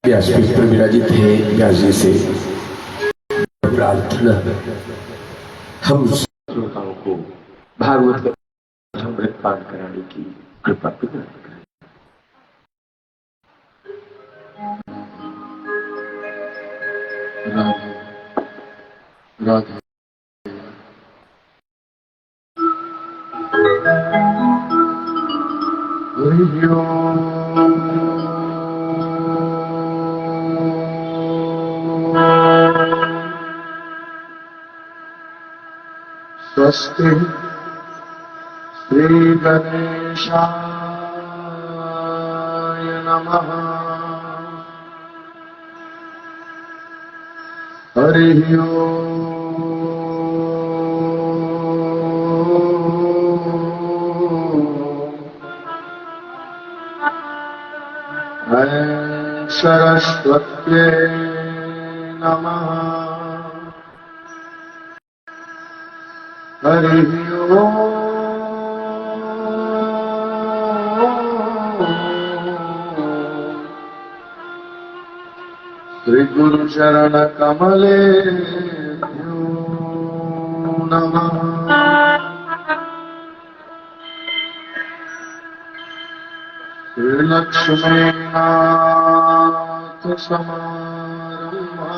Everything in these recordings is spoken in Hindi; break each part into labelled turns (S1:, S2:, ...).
S1: व्यासपीठ पर विराजित है। व्यास जी से प्रार्थना हम श्रोताओं को भागवत का अमृत पान कराने की कृपा प्रदान करें। राधे राधे। हरि ओम। स्वस्ति श्री गणेशाय नमः। हरि ओम। ऐं सरस्वत्यै नमः। हरि ओम। श्री गुरु चरण कमलेभ्यो नमः। श्री लक्ष्मी नाथ समारंभा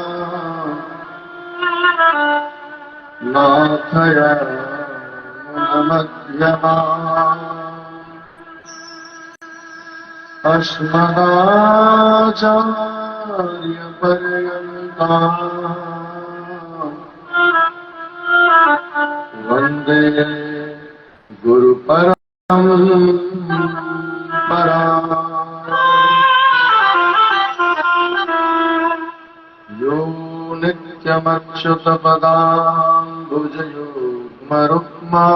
S1: नाथया मध्यमा अस्मदाचार्य पर्यन्ता वन्दे गुरु परम्परा। यो नित्यमच्युतपदाम्बुजयुग्मरुक्मा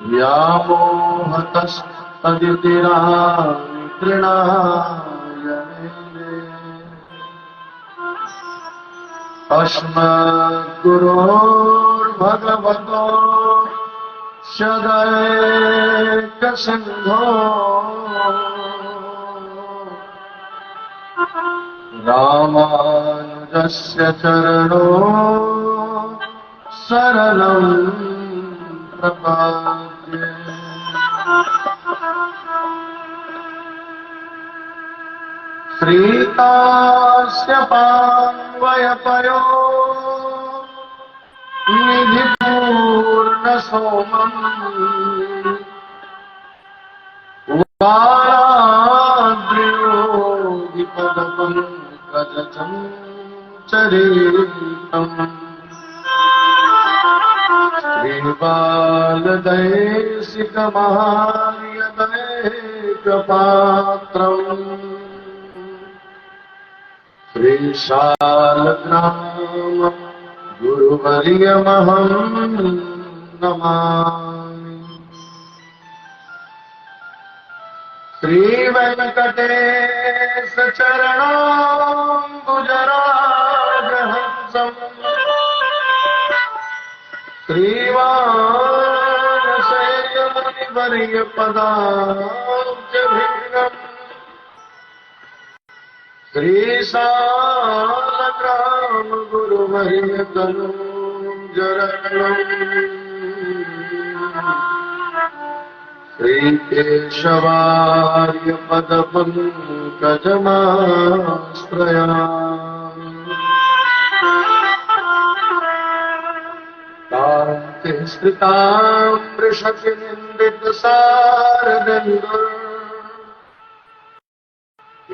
S1: व्यामोहतस्तदितिराणि तृणाय मेने। अस्मद्गुरोर्भगवतो सदैकसिन्धो रामानुजस्य चरणो शरणं प्रपद्ये। श्रीतास्य पान्वयपयो निधिपूर्णसोमम् वाराद्रियोगिपदपङ्कजचञ्चरीतम् श्रीबालदैसिकमार्यदैकपात्रम् श्रीशालग्राम गुरुवर्यमहं नमामि। श्रीवेंकटेश चरणाम्बुजराजहंसम् श्रीवानशैलमुनिवर्यपदाब्जभृङ्गम् श्रीशालग्राम गुरुवर्यतनूजरणम् श्रीकेशवार्य पदपङ्कजमाश्रयामि। कान्तिं स्मृतां वृषकिनिन्दितसारगन्धं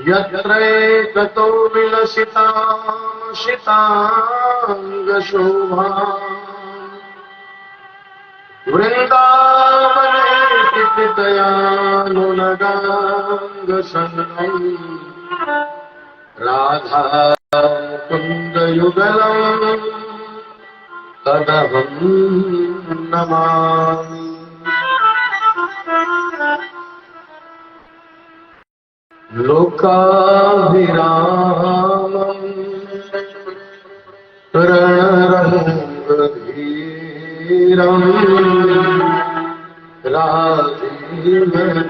S1: यत्रैकतो विलसितां शिताङ्गशोभाम् वृन्दावने स्थितयानुनगाङ्गसन्नम् राधा मुकुन्दयुगलम् तदहं नमामि। लोकाभिरामम् रणरङ्गधीरम् राजीवनेत्रम्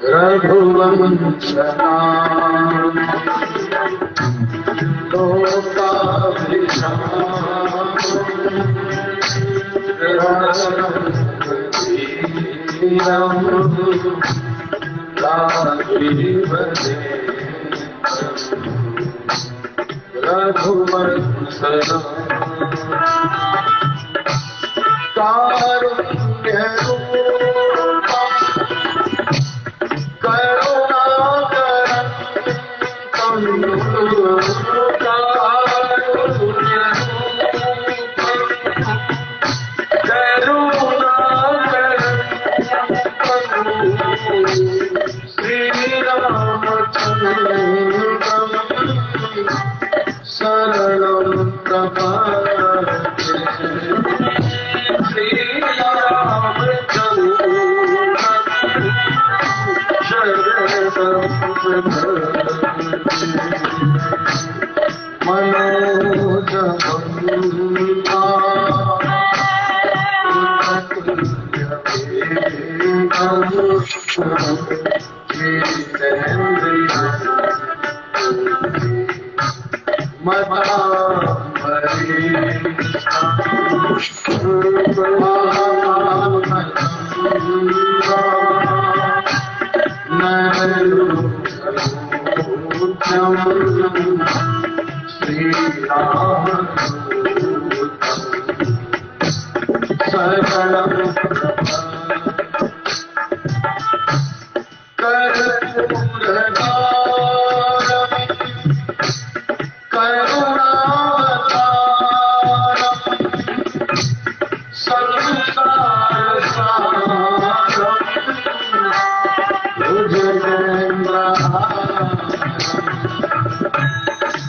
S1: रघुवंश राम लोकाभिराम राजीव रघुवंश कारुण्य रूपा करुणाकरं श्रीरामचन्द्रं शरणं प्रपद्ये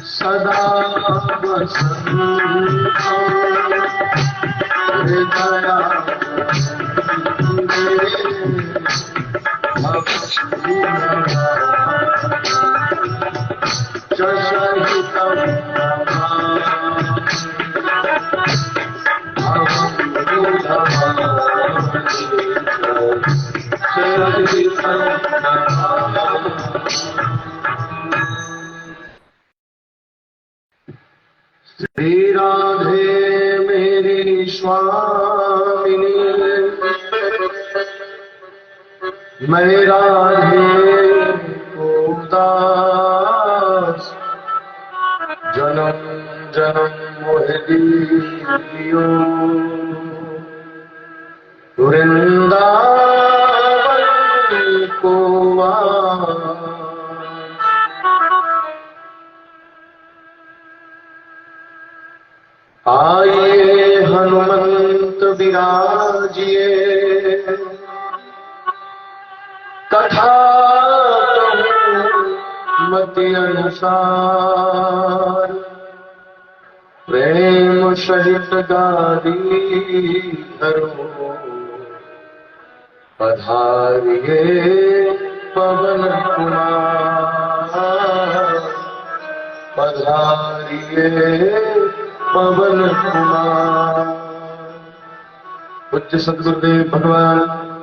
S1: सदा श्री राधे मेरी स्वामिनी मैं राधे को दास जन्म जन्म मोह दियो वृंदावन को आइए हनुमंत विराजिए कथा कहूं मति अनुसार प्रेम सहित गादी धरो पधारिए पवन कुमार पधारिए पवन कुमार। उच्च सद्गुरुदेव भगवान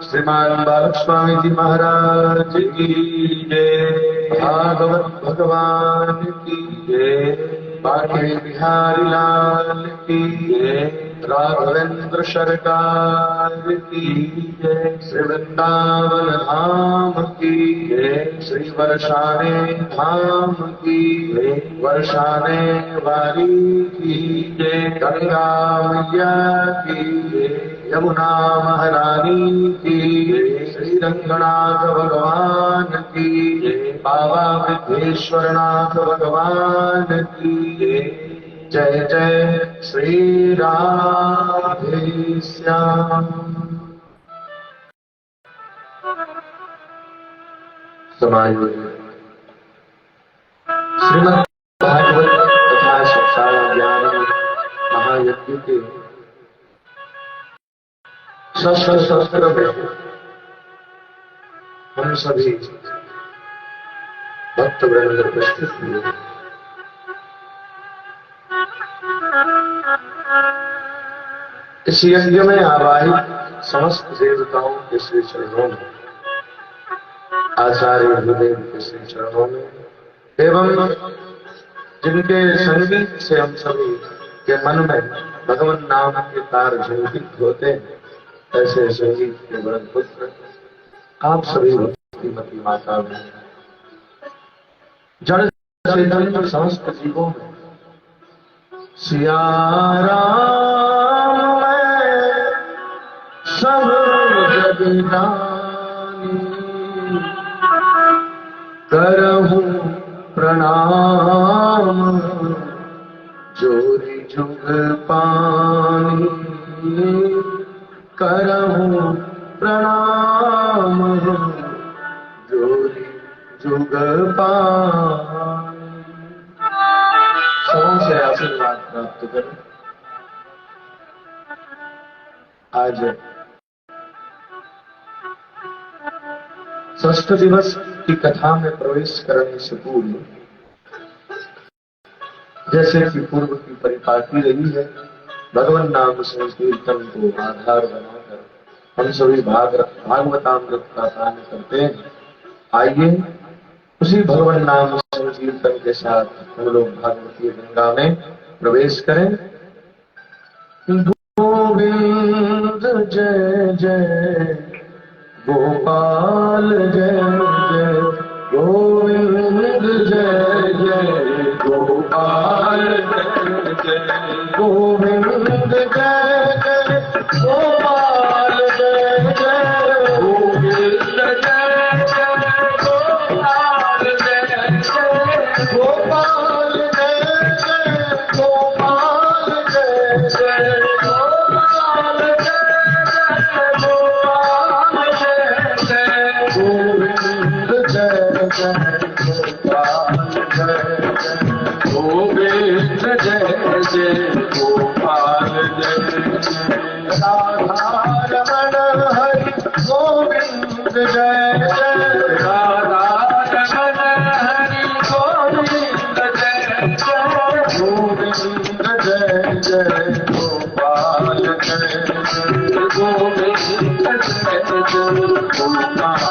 S1: श्रीमान बालक स्वामी जी महाराज की जय। भागवत भगवान की जय। बांके बिहारी लाल की जय। राघवेंद्र सरकार की जय। श्री वृंदावन धाम की जय। श्री बरसाने धाम की जय। बरसाने वाली की जय। गंगा मैया की जय। यमुना महारानी की जय। श्री रंगनाथ भगवान की जय। बाबा विद्येश्वरनाथ भगवान की जय। जय जय श्री राधे श्याम। समाज श्रीमद् भागवत तथा शिक्षा ज्ञान महायज्ञ के शस्त्र में हम सभी भक्त वृंद उपस्थित हुए। इस यज्ञ में आवाहित समस्त देवताओं के श्री चरणों में आचार्य गुरुदेव के श्री चरणों में एवं जिनके संगीत से हम सभी के मन में भगवान नाम के तार झंकित होते हैं, ऐसे संगीत के वरण पुत्र आप सभी भक्तिमती माता में जड़ चैतन्य समस्त जीवों में सिया राम मैं सब जग जानी करहूं प्रणाम जोरी जुग पानी करहूं प्रणाम जोरी जुग पानी। सबों से आशीर्वाद प्राप्त करें। आज षष्ठ दिवस की कथा में प्रवेश करने से पूर्व जैसे कि पूर्व की परिपाटी रही है, भगवान नाम संकीर्तन को आधार बनाकर हम सभी भागवतामृत का पान करते हैं। आइए उसी भगवान नाम संकीर्तन के साथ हम लोग भागवती गंगा में प्रवेश करें। गोविंद जय जय गोपाल जय जय गोविंद जय जय गोपाल जय जय गोविंद जय जय गोपाल जय जय गोविंद जय जय गोपाल जय जय गोपाल जय जय गोपाल जय जय गोपाल जय गोविंद जय जय गोपाल जय जय गोपाल जय राधा रमण हरि गोविंद जय जय राधा रमण हरि गोविंद जय जय गोविंद जय जय गोपाल जय गोविंद जय जय गोपाल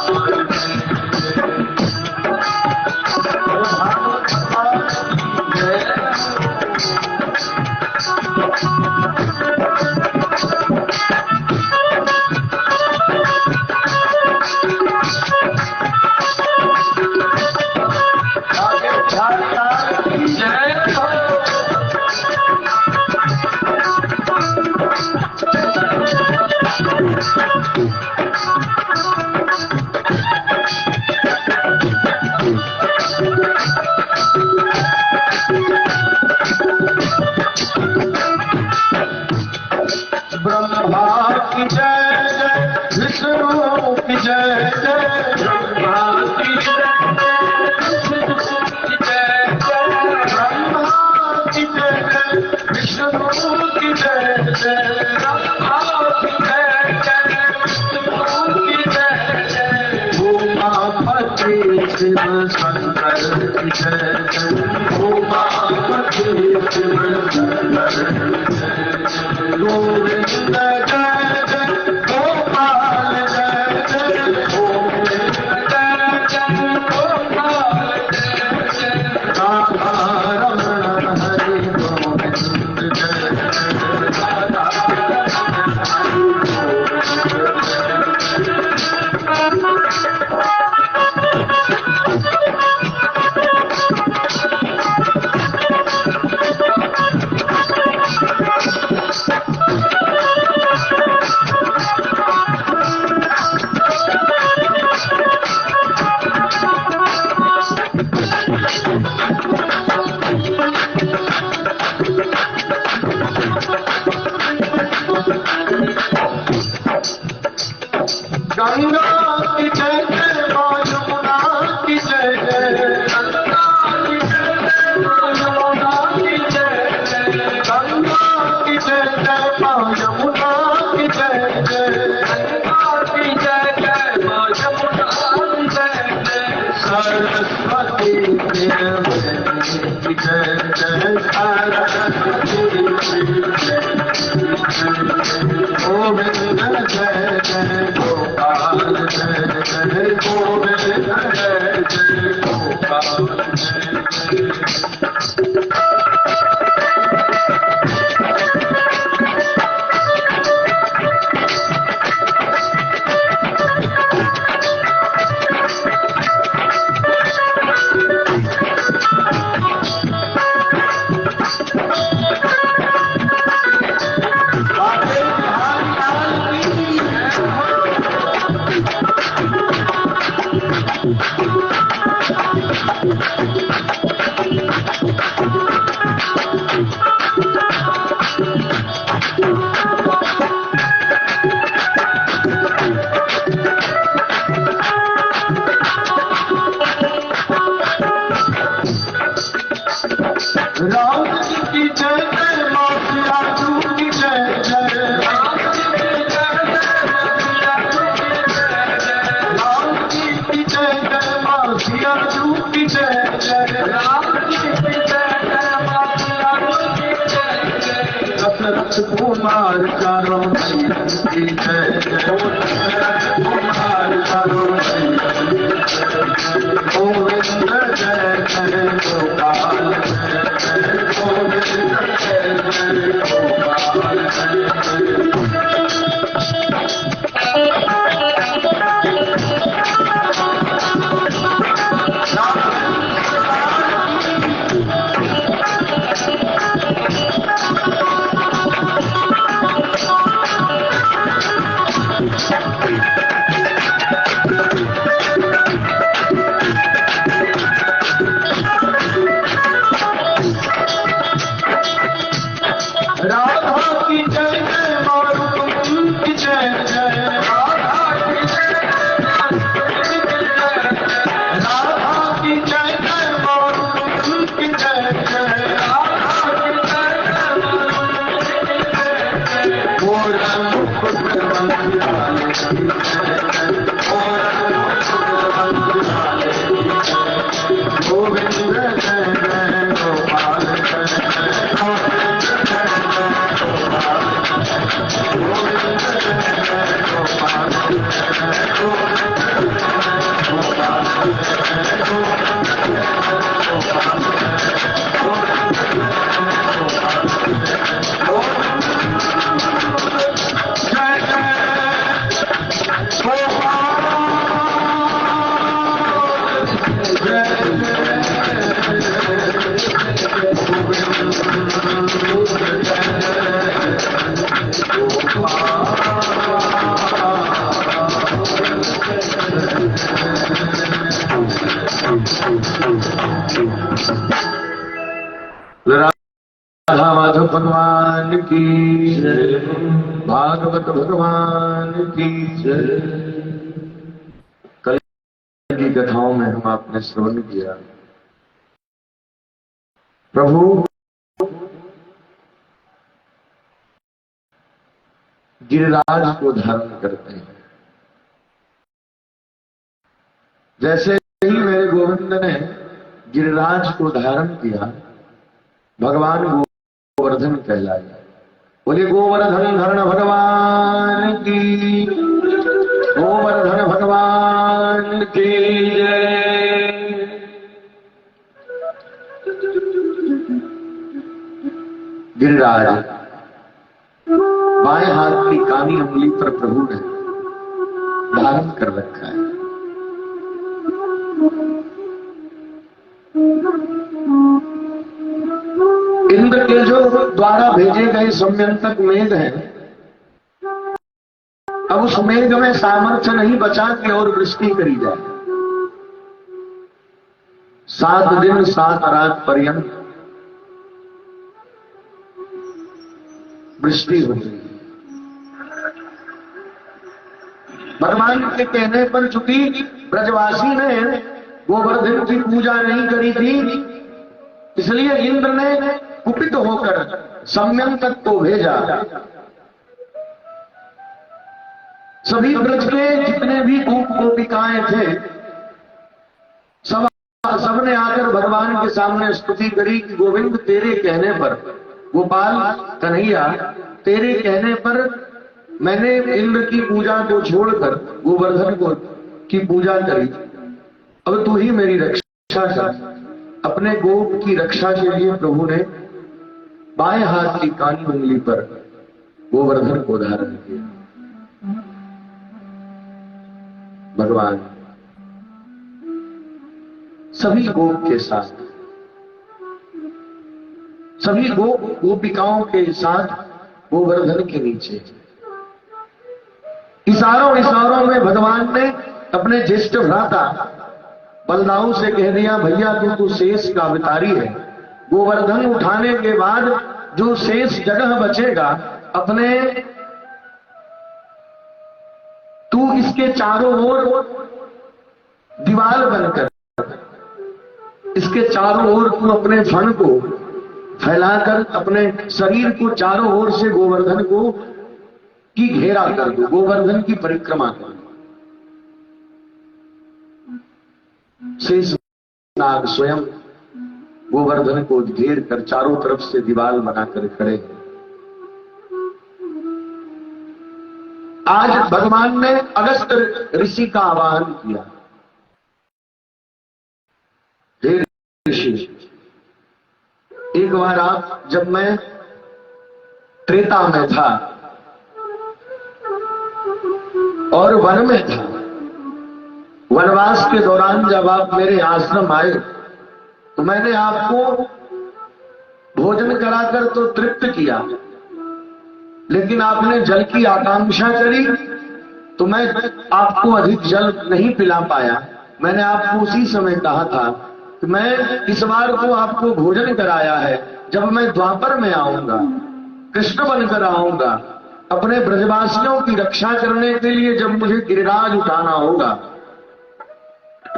S1: ब्रह्मा की जय जय विष्णु की जय जय ब्रह्मा की जय विष्णु की जय जय ब्रह्मा की जय विष्णु की जय जय ब्रह्मा की जय विष्णु की जय जय उमापति शिव शंकर की जय जय उमापति शिव शंकर गोविंद जय जय गोपाल जय जय गोविंद जय जय गोपाल जय जय राधा रमण हरि गोविंद जय जय राधा गंगा की जय जय यमुना की जय जय गंगा की जय जय यमुना की जय जय गंगा की जय जय यमुना की जय जय गंगा की जय जय यमुना की जय जय सरस्वती की जय जय सरस्वती गोविंद जय जय गोपाल जय जय गोविंद रथ कुमार चारों की जय कुमार चारों गोविंद जय जय गोपाल जय गोविंद जय जय गोपाल राधा माधव भगवान की जय, भागवत भगवान की जय। कल की कथाओं में हम आपने श्रवण किया, प्रभु गिरिराज को धारण करते हैं। जैसे ही मेरे गोविंद ने गिरिराज को धारण किया, भगवान गोवर्धन कहलाए। बोले गोवर्धन धरण भगवान की, गोवर्धन भगवान की जय। गिरिराज बाएं हाथ की कानी उंगली पर प्रभु ने धारण कर रखा है। इंद्र के जो द्वारा भेजे गए सम्यंतक मेघ हैं, अब उस मेघ में सामर्थ्य नहीं बचा कि और वृष्टि करी जाए। 7 दिन 7 रात पर्यंत वृष्टि हो गई। भगवान के कहने पर चूंकि ब्रजवासी ने गोवर्धन की पूजा नहीं करी थी, इसलिए इंद्र ने कुपित होकर सम्यंतक को भेजा। सभी ब्रज के जितने भी गोप गोपिकाएं थे, सबने आकर भगवान के सामने स्तुति करी कि गोविंद तेरे कहने पर, गोपाल कन्हैया तेरे कहने पर मैंने इंद्र की पूजा को छोड़कर गोवर्धन को की पूजा करी। अब तू ही मेरी रक्षा कर। अपने गोप की रक्षा के लिए प्रभु ने बाएं हाथ की कानी उंगली पर गोवर्धन को धारण किया। भगवान सभी गोप के साथ, सभी गोपिकाओं के साथ गोवर्धन के नीचे इशारों में भगवान ने अपने ज्येष्ठ भ्राता बलदाऊ से कह दिया, भैया तू शेष का अवतारी है। गोवर्धन उठाने के बाद जो शेष जगह बचेगा, अपने तू इसके चारों ओर दीवार बनकर, इसके चारों ओर तू अपने फण को फैलाकर अपने शरीर को चारों ओर से गोवर्धन को की घेरा कर दो, गोवर्धन की परिक्रमा कर दो। शेष नाग स्वयं गोवर्धन को घेर कर चारों तरफ से दीवार बनाकर खड़े। आज भगवान ने अगस्त ऋषि का आवाहन किया। हे ऋषि, एक बार आप, जब मैं त्रेता में था और वन में था, वनवास के दौरान जब आप मेरे आश्रम आए तो मैंने आपको भोजन कराकर तो तृप्त किया, लेकिन आपने जल की आकांक्षा करी तो मैं आपको अधिक जल नहीं पिला पाया। मैंने आपको उसी समय कहा था कि मैं इस बार तो आपको भोजन कराया है, जब मैं द्वापर में आऊंगा, कृष्ण बनकर आऊंगा, अपने ब्रजवासियों की रक्षा करने के लिए जब मुझे गिरिराज उठाना होगा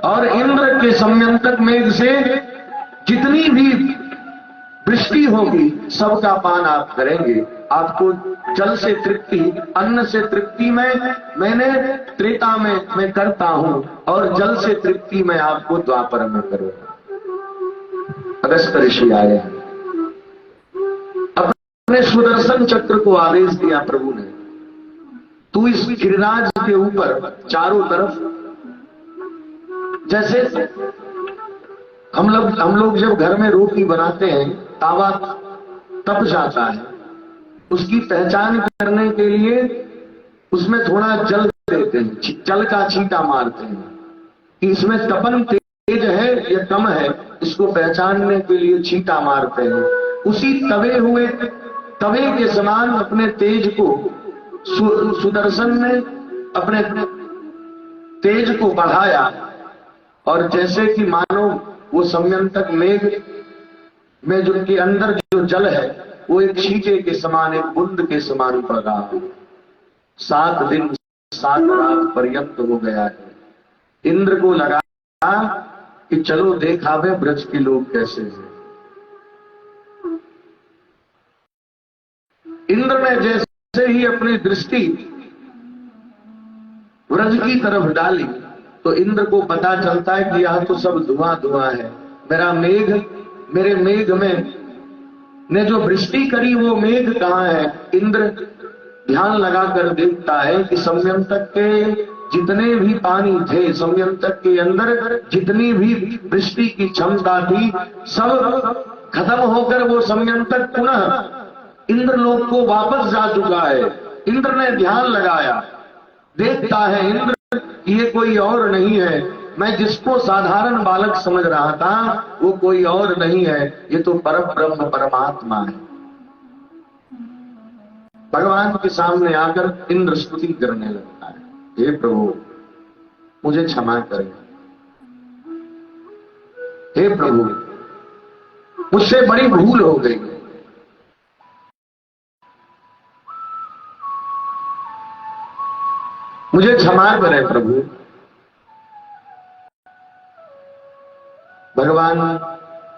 S1: और इंद्र के समयंतक मेघ से जितनी भी वृष्टि होगी सबका पान आप करेंगे। आपको जल से तृप्ति, अन्न से तृप्ति मैंने त्रेता में मैं करता हूं और जल से तृप्ति मैं आपको द्वापर में करूंगा। अगस्त ऋषि आए, अपने सुदर्शन चक्र को आदेश दिया प्रभु ने, तू इस गिरिराज के ऊपर चारों तरफ, जैसे हम लोग जब घर में रोटी बनाते हैं, तावा तप जाता है, उसकी पहचान करने के लिए उसमें थोड़ा जल देते हैं, जल का छींटा मारते हैं कि इसमें तपन तेज है या कम है, इसको पहचानने के लिए छींटा मारते हैं। उसी तवे के समान अपने तेज को सुदर्शन ने अपने तेज को बढ़ाया और जैसे कि मानो वो समयंतक मेघ में जो के अंदर जो जल है वो एक छींटे के समान, एक बूंद के समान पड़ रहा है। 7 दिन 7 रात पर्यंत हो गया है। इंद्र को लगा कि चलो देखावे ब्रज के लोग कैसे हैं। इंद्र ने जैसे ही अपनी दृष्टि ब्रज की तरफ डाली तो इंद्र को पता चलता है कि यह तो सब धुआं धुआं है। मेरे मेघ में ने जो वृष्टि करी वो मेघ कहां है। इंद्र ध्यान लगाकर देखता है कि समयंतक के जितने भी पानी थे, समयंतक के अंदर जितनी भी वृष्टि की क्षमता थी, सब खत्म होकर वो समयंतक पुनः इंद्रलोक को वापस जा चुका है। इंद्र ने ध्यान लगाया, देखता है इंद्र ये कोई और नहीं है, मैं जिसको साधारण बालक समझ रहा था वो कोई और नहीं है, ये तो परम ब्रह्म परमात्मा है। भगवान के सामने आकर इंद्र स्तुति करने लगता है, हे प्रभु मुझे क्षमा करें, हे प्रभु मुझसे बड़ी भूल हो गई, मुझे क्षमा करें प्रभु। भगवान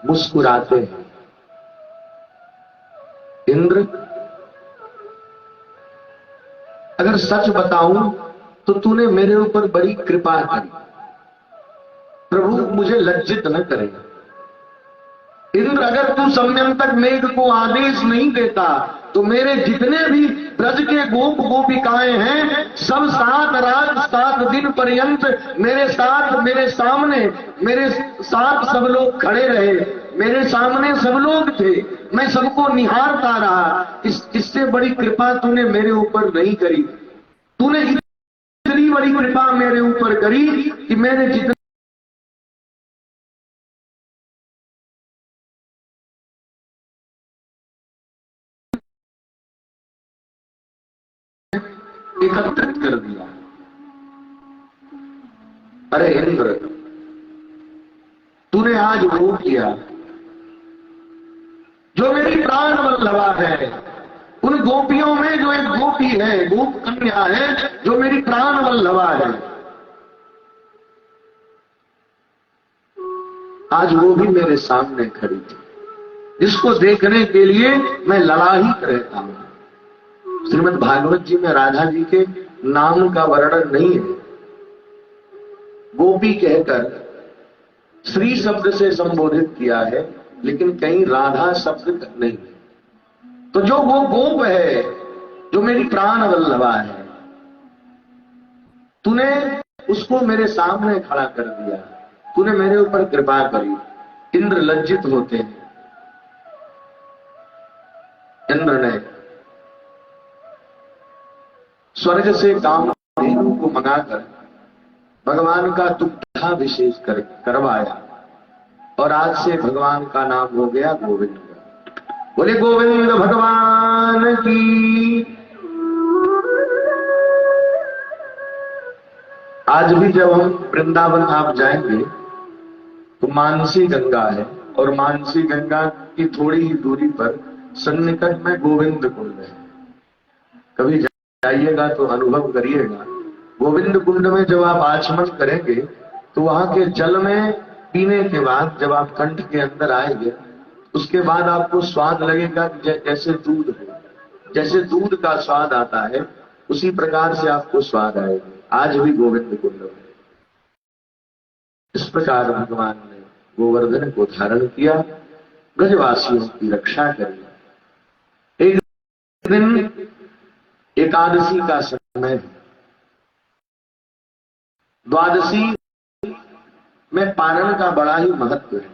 S1: मुस्कुराते हैं, इंद्र अगर सच बताऊं तो तूने मेरे ऊपर बड़ी कृपा करी, प्रभु मुझे लज्जित न करेगा। इंद्र अगर तू समयंतक मेघ को आदेश नहीं देता तो मेरे जितने भी ब्रज के गोप गोपिकाएं हैं सब 7 रात 7 दिन पर्यंत मेरे साथ सब लोग खड़े रहे, मेरे सामने सब लोग थे, मैं सबको निहारता रहा। इससे बड़ी कृपा तूने मेरे ऊपर नहीं करी। तूने इतनी बड़ी कृपा मेरे ऊपर करी कि मेरे जितने एकत्रित कर दिया। अरे इंद्र तूने आज वो किया जो मेरी प्राण वल्लभा है, उन गोपियों में जो एक गोपी है, गोप कन्या है जो मेरी प्राण वल्लभा है, आज वो भी मेरे सामने खड़ी थी, जिसको देखने के लिए मैं ललाहित रहता हूं। श्रीमद् भागवत जी में राधा जी के नाम का वर्णन नहीं है, गोपी कहकर श्री शब्द से संबोधित किया है, लेकिन कहीं राधा शब्द नहीं। तो जो वो गोप है जो मेरी प्राण वल्लभा है, तूने उसको मेरे सामने खड़ा कर दिया, तूने मेरे ऊपर कृपा करी। इंद्र लज्जित होते हैं। इंद्र ने स्वर्ग से कामधेनु को मंगाकर भगवान का दुग्धाभिषेक करवाया और आज से भगवान का नाम हो गया गोविंद। बोले गोविंद भगवान की। आज भी जब हम वृंदावन आप जाएंगे तो मानसी गंगा है और मानसी गंगा की थोड़ी ही दूरी पर सन्निकट में गोविंद कुंड है। कभी जाइएगा तो अनुभव करिएगा। गोविंद कुंड में जब आप आचमन करेंगे तो वहां के जल में पीने के बाद जब आप कंठ के अंदर आएंगे उसके बाद आपको स्वाद लगेगा जैसे दूध हो, जैसे दूध का स्वाद आता है उसी प्रकार से आपको स्वाद आएगा। आज भी गोविंद कुंड में इस प्रकार भगवान ने गोवर्धन को धारण किया, ब्रजवासियों की रक्षा करी। एक दिन एकादशी का समय, द्वादशी में पारण का बड़ा ही महत्व है।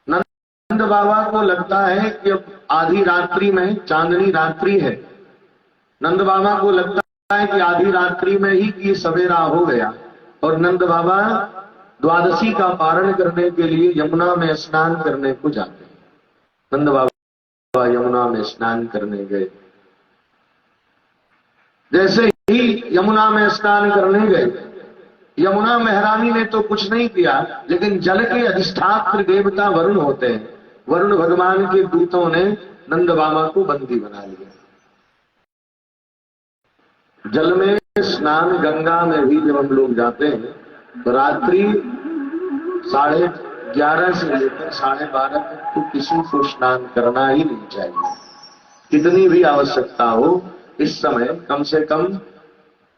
S1: नंद बाबा को लगता है कि अब आधी रात्रि में, चांदनी रात्रि है, नंद बाबा को लगता है कि आधी रात्रि में ही कि सवेरा हो गया और नंद बाबा द्वादशी का पारण करने के लिए यमुना में स्नान करने को जाते हैं। नंद बाबा यमुना में स्नान करने गए। जैसे ही यमुना में स्नान करने गए, यमुना महारानी ने तो कुछ नहीं किया, लेकिन जल के अधिष्ठात्र देवता वरुण होते हैं, वरुण भगवान के दूतों ने नंद बाबा को बंदी बना लिया। जल में स्नान, गंगा में भी जब हम लोग जाते हैं तो रात्रि 11:30 से लेकर 12:30 तक तो किसी को स्नान करना ही नहीं चाहिए। कितनी भी आवश्यकता हो, इस समय कम से कम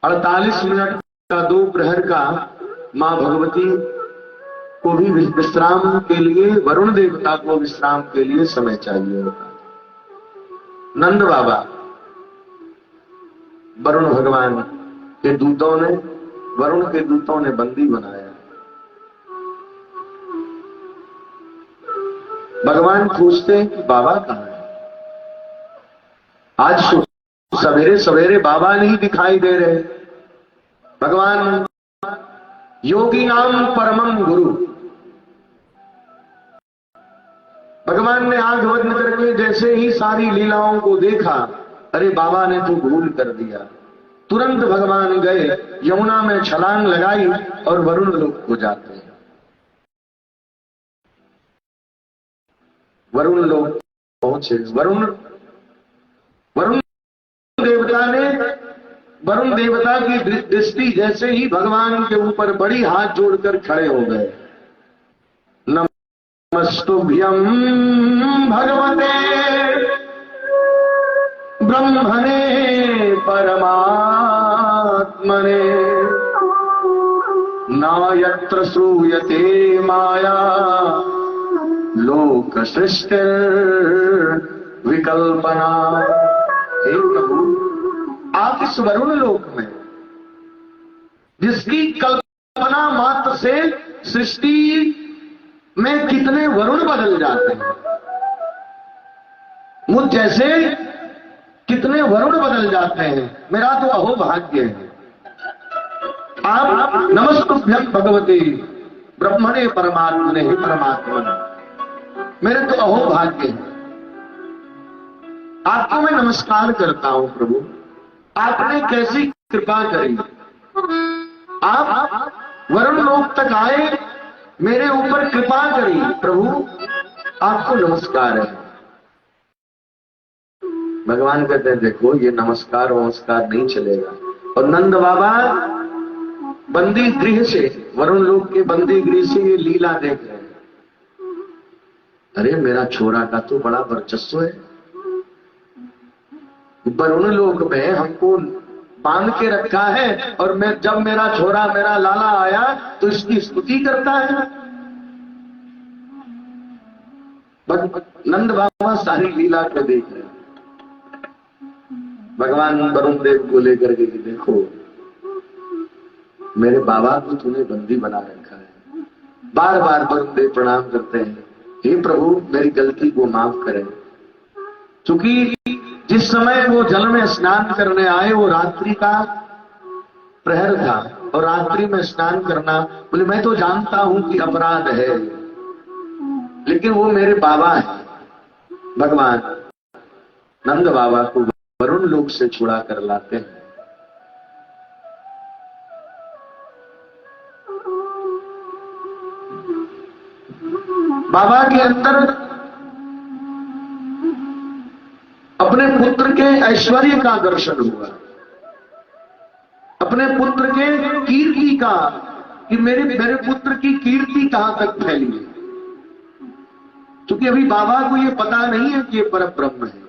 S1: 48 मिनट का दोपहर का मां भगवती को भी विश्राम के लिए, वरुण देवता को विश्राम के लिए समय चाहिए होता। नंद बाबा वरुण भगवान के दूतों ने, वरुण के दूतों ने बंदी बनाया। भगवान पूछते हैं कि बाबा कहां है? आज सवेरे सवेरे बाबा नहीं दिखाई दे रहे। भगवान योगी नाम परमम गुरु, भगवान ने आंख बंद करके जैसे ही सारी लीलाओं को देखा, अरे बाबा ने तो भूल कर दिया। तुरंत भगवान गए, यमुना में छलांग लगाई और वरुण लोक को जाते हैं। वरुण लोक पहुंचे। वरुण देवता की दृष्टि जैसे ही भगवान के ऊपर बड़ी, हाथ जोड़कर खड़े हो गए। नमस्तुभ्यं भगवते ब्रह्मणे परमात्मने न यत्र श्रूयते माया लोक सृष्टि विकल्पना। हे प्रभु, आप इस वरुण लोक में जिसकी कल्पना मात्र से सृष्टि में कितने वरुण बदल जाते हैं, मुझ जैसे कितने वरुण बदल जाते हैं, मेरा तो अहोभाग्य है। आप नमस्तुभ्यं भगवते ब्रह्मणे परमात्मने, ही परमात्मा, मेरे तो अहोभाग्य है। आपको मैं नमस्कार करता हूं प्रभु, आपने कैसी कृपा करी। आप वरुण लोक तक आए, मेरे ऊपर कृपा करी प्रभु, आपको नमस्कार है। भगवान कहते हैं देखो ये नमस्कार वमस्कार नहीं चलेगा। और नंद बाबा बंदी गृह से, वरुण लोक के बंदी गृह से ये लीला देख रहे हैं। अरे मेरा छोरा का तो बड़ा वर्चस्व है, वरुण लोक में हमको बांध के रखा है और मैं जब मेरा छोरा, मेरा लाला आया तो इसकी स्तुति करता है। नंद बाबा सारी लीला को देख रहे हैं। भगवान वरुण देव को लेकर के कि देखो मेरे बाबा को तूने बंदी बना रखा है। बार बार वरुण देव प्रणाम करते हैं, हे प्रभु मेरी गलती को माफ करें। क्योंकि जिस समय वो जल में स्नान करने आए वो रात्रि का प्रहर था और रात्रि में स्नान करना, बोले मैं तो जानता हूं कि अपराध है, लेकिन वो मेरे बाबा है। भगवान नंद बाबा को वरुण लोक से छुड़ा कर लाते हैं। बाबा के अंदर अपने पुत्र के ऐश्वर्य का दर्शन हुआ, अपने पुत्र के कीर्ति का, कि मेरे पुत्र की कीर्ति कहां तक फैली है। क्योंकि अभी बाबा को ये पता नहीं है कि ये परब्रह्म है।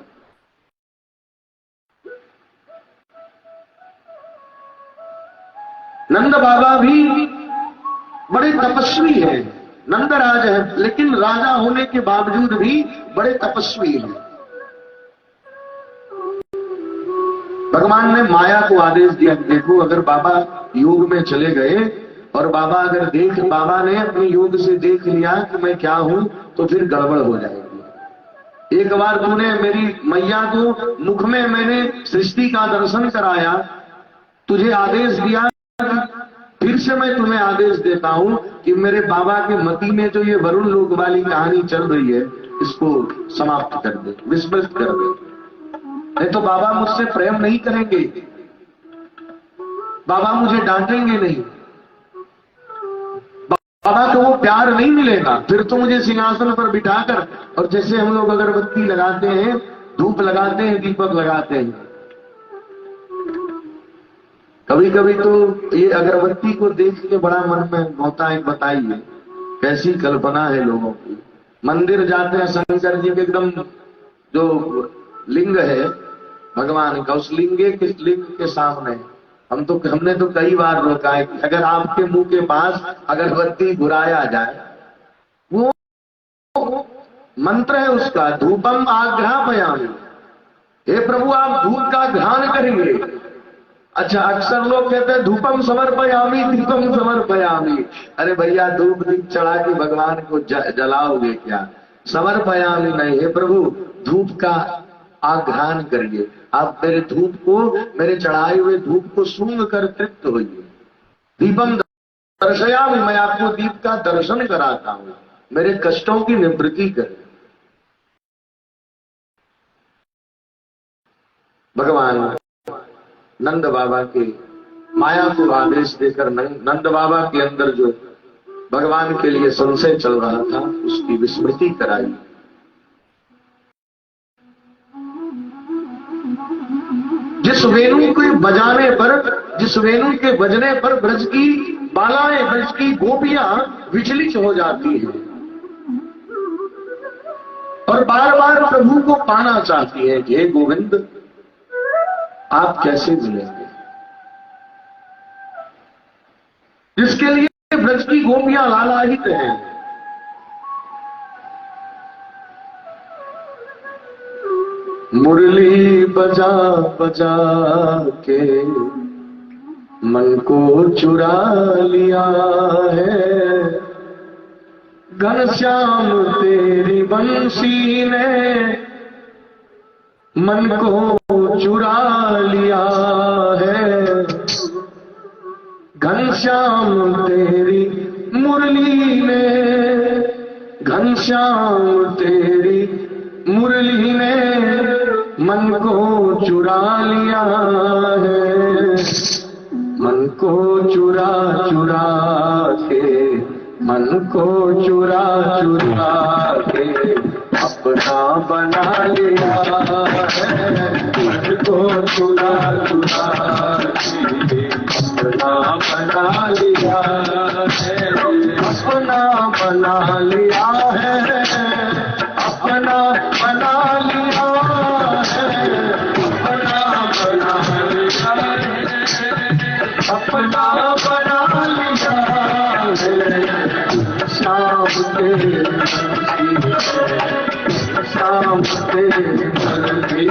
S1: नंद बाबा भी बड़े तपस्वी हैं, नंद राज है, लेकिन राजा होने के बावजूद भी बड़े तपस्वी हैं। भगवान ने माया को आदेश दिया, देखो अगर बाबा योग में चले गए और बाबा ने अपने योग से देख लिया कि मैं क्या हूं, तो फिर गड़बड़ हो जाएगी। एक बार तूने मेरी मैया को मुख में मैंने सृष्टि का दर्शन कराया, तुझे आदेश दिया, फिर से मैं तुम्हें आदेश देता हूं कि मेरे बाबा के मति में जो ये वरुण लोक वाली कहानी चल रही है, इसको समाप्त कर दे, विस्मृत कर दे, नहीं तो बाबा मुझसे प्रेम नहीं करेंगे, बाबा मुझे डांटेंगे नहीं, बाबा को वो प्यार नहीं मिलेगा। फिर तो मुझे सिंहासन पर बिठाकर, और जैसे हम लोग अगरबत्ती लगाते हैं, धूप लगाते हैं, दीपक लगाते हैं, कभी कभी तो ये अगरबत्ती को देख के बड़ा मन में होता है, बताइए कैसी कल्पना है लोगों की। मंदिर जाते हैं, शंकर जी के एकदम जो लिंग है भगवान का, उस लिंग के सामने हमने तो कई बार रोका है कि अगर आपके मुंह के पास अगरबत्ती घुराया जाए, वो मंत्र है उसका, धूपम आघ्रापयामि, हे प्रभु आप धूप का घ्राण करेंगे। अच्छा, अक्सर लोग कहते हैं धूपम समर्पयामि, दीपम समर्पयामि। अरे भैया धूप दीप चढ़ा के भगवान को जलाओगे क्या? समर्पयामि नहीं, हे प्रभु धूप का आघ्राण करिए, आप मेरे धूप को, मेरे चढ़ाए हुए धूप को सूंघ कर तृप्त होइए। दीपम दर्शयामि, मैं आपको दीप का दर्शन कराता हूं, मेरे कष्टों की निवृत्ति करें। भगवान नंद बाबा के माया को आदेश देकर नंद बाबा के अंदर जो भगवान के लिए संशय चल रहा था, उसकी विस्मृति कराई। जिस वेणु के बजाने पर, जिस वेणु के बजने पर ब्रज की बालाएं, ब्रज की गोपियां विचलित हो जाती हैं और बार बार प्रभु को पाना चाहती है। हे गोविंद आप कैसे मिलेंगे? जिसके लिए ब्रज की गोपियां लालायित हैं। मुरली बजा बजा के मन को चुरा लिया है, घनश्याम तेरी बंसी ने मन को चुरा लिया है। घनश्याम तेरी मुरली ने, घनश्याम तेरी मुरली ने मन को चुरा लिया है। मन को चुरा चुरा के, मन को चुरा चुरा के अपना बना लिया है। मन को चुरा चुरा के अपना बना लिया है। अपना बना लिया है, अपना बना लिया है, अपना बना लिया है, अपना बना लिया है। शाम के शाम के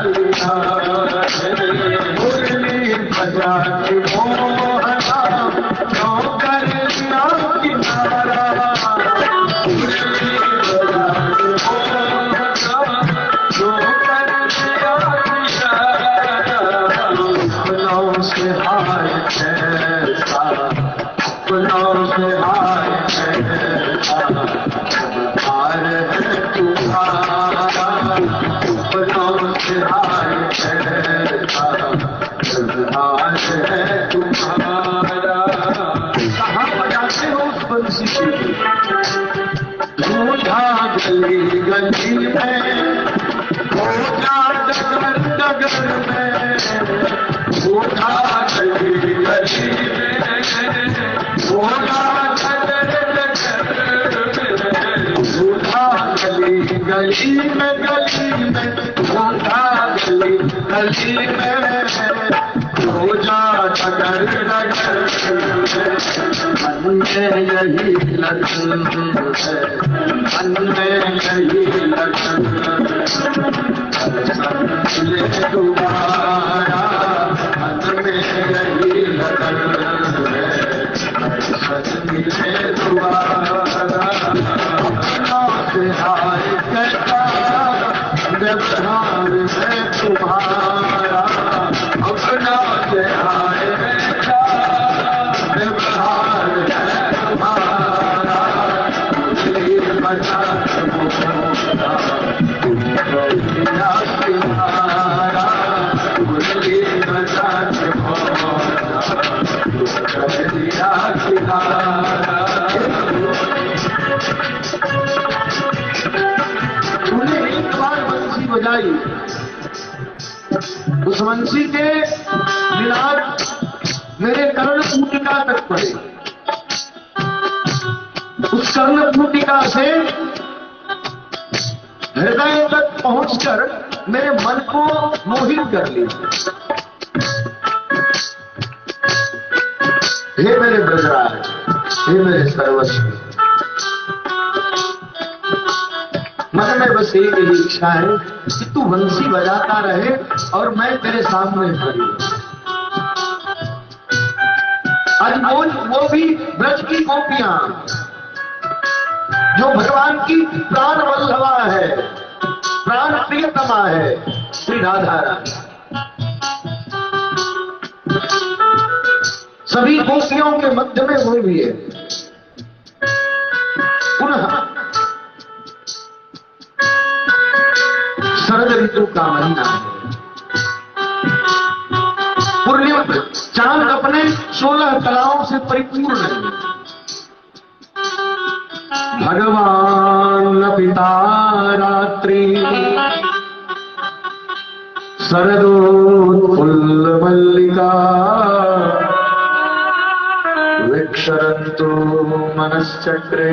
S1: लिया मुरली बजा के मोहना क्यों कर लिया किनारा मुरली बजा के मोहना क्यों कर लिया किनारा अपनों से हाय कैसा अपनों से हाय कैसा हार है तुम्हारा अपनों से हाय कैसा हार है तुम्हारा। कहाँ बजाते हो उस बंसी को झूठा गली गली में झूठा डगर डगर में झूठा गली गली में झूठा डगर डगर झूठा गली गली में झूठा गली गली में झूठा डगर डगर मन में यही लगन है मन में यही लगन मिले दोबारा मन में यही लगन है मिले दोबारा अपनों से हाय कैसा व्यवहार है तुम्हारा अपना से हाय कैसा व्यवहार है तुम्हारा मुरली बजा किनारा मुरली बजा किनारा तूने एक बार बंसी बजाई उस बंसी के मिलाप मेरे कर्ण पुटिका तक पड़े उस कर्ण पुटिका से हृदय तक पहुंचकर मेरे मन को मोहित कर लिया। हे मेरे ब्रजराज हे मेरे सर्वस्व मन में बस एक ही इच्छा है कि तू बंसी बजाता रहे और मैं तेरे सामने खड़ी हूं। आज वो भी ब्रज की गोपियां जो भगवान की प्राण वल्लभा है प्राण प्रियतमा है श्री राधा रानी सभी गोपियों के मध्य में वो भी है। पुनः शरद ऋतु का महीना है पूर्णिमा चांद अपने 16 कलाओं से परिपूर्ण है। भगवान पिता रात्रि शरदोत्फुल्ल मल्लिका विक्षरन्तु मनश्चक्रे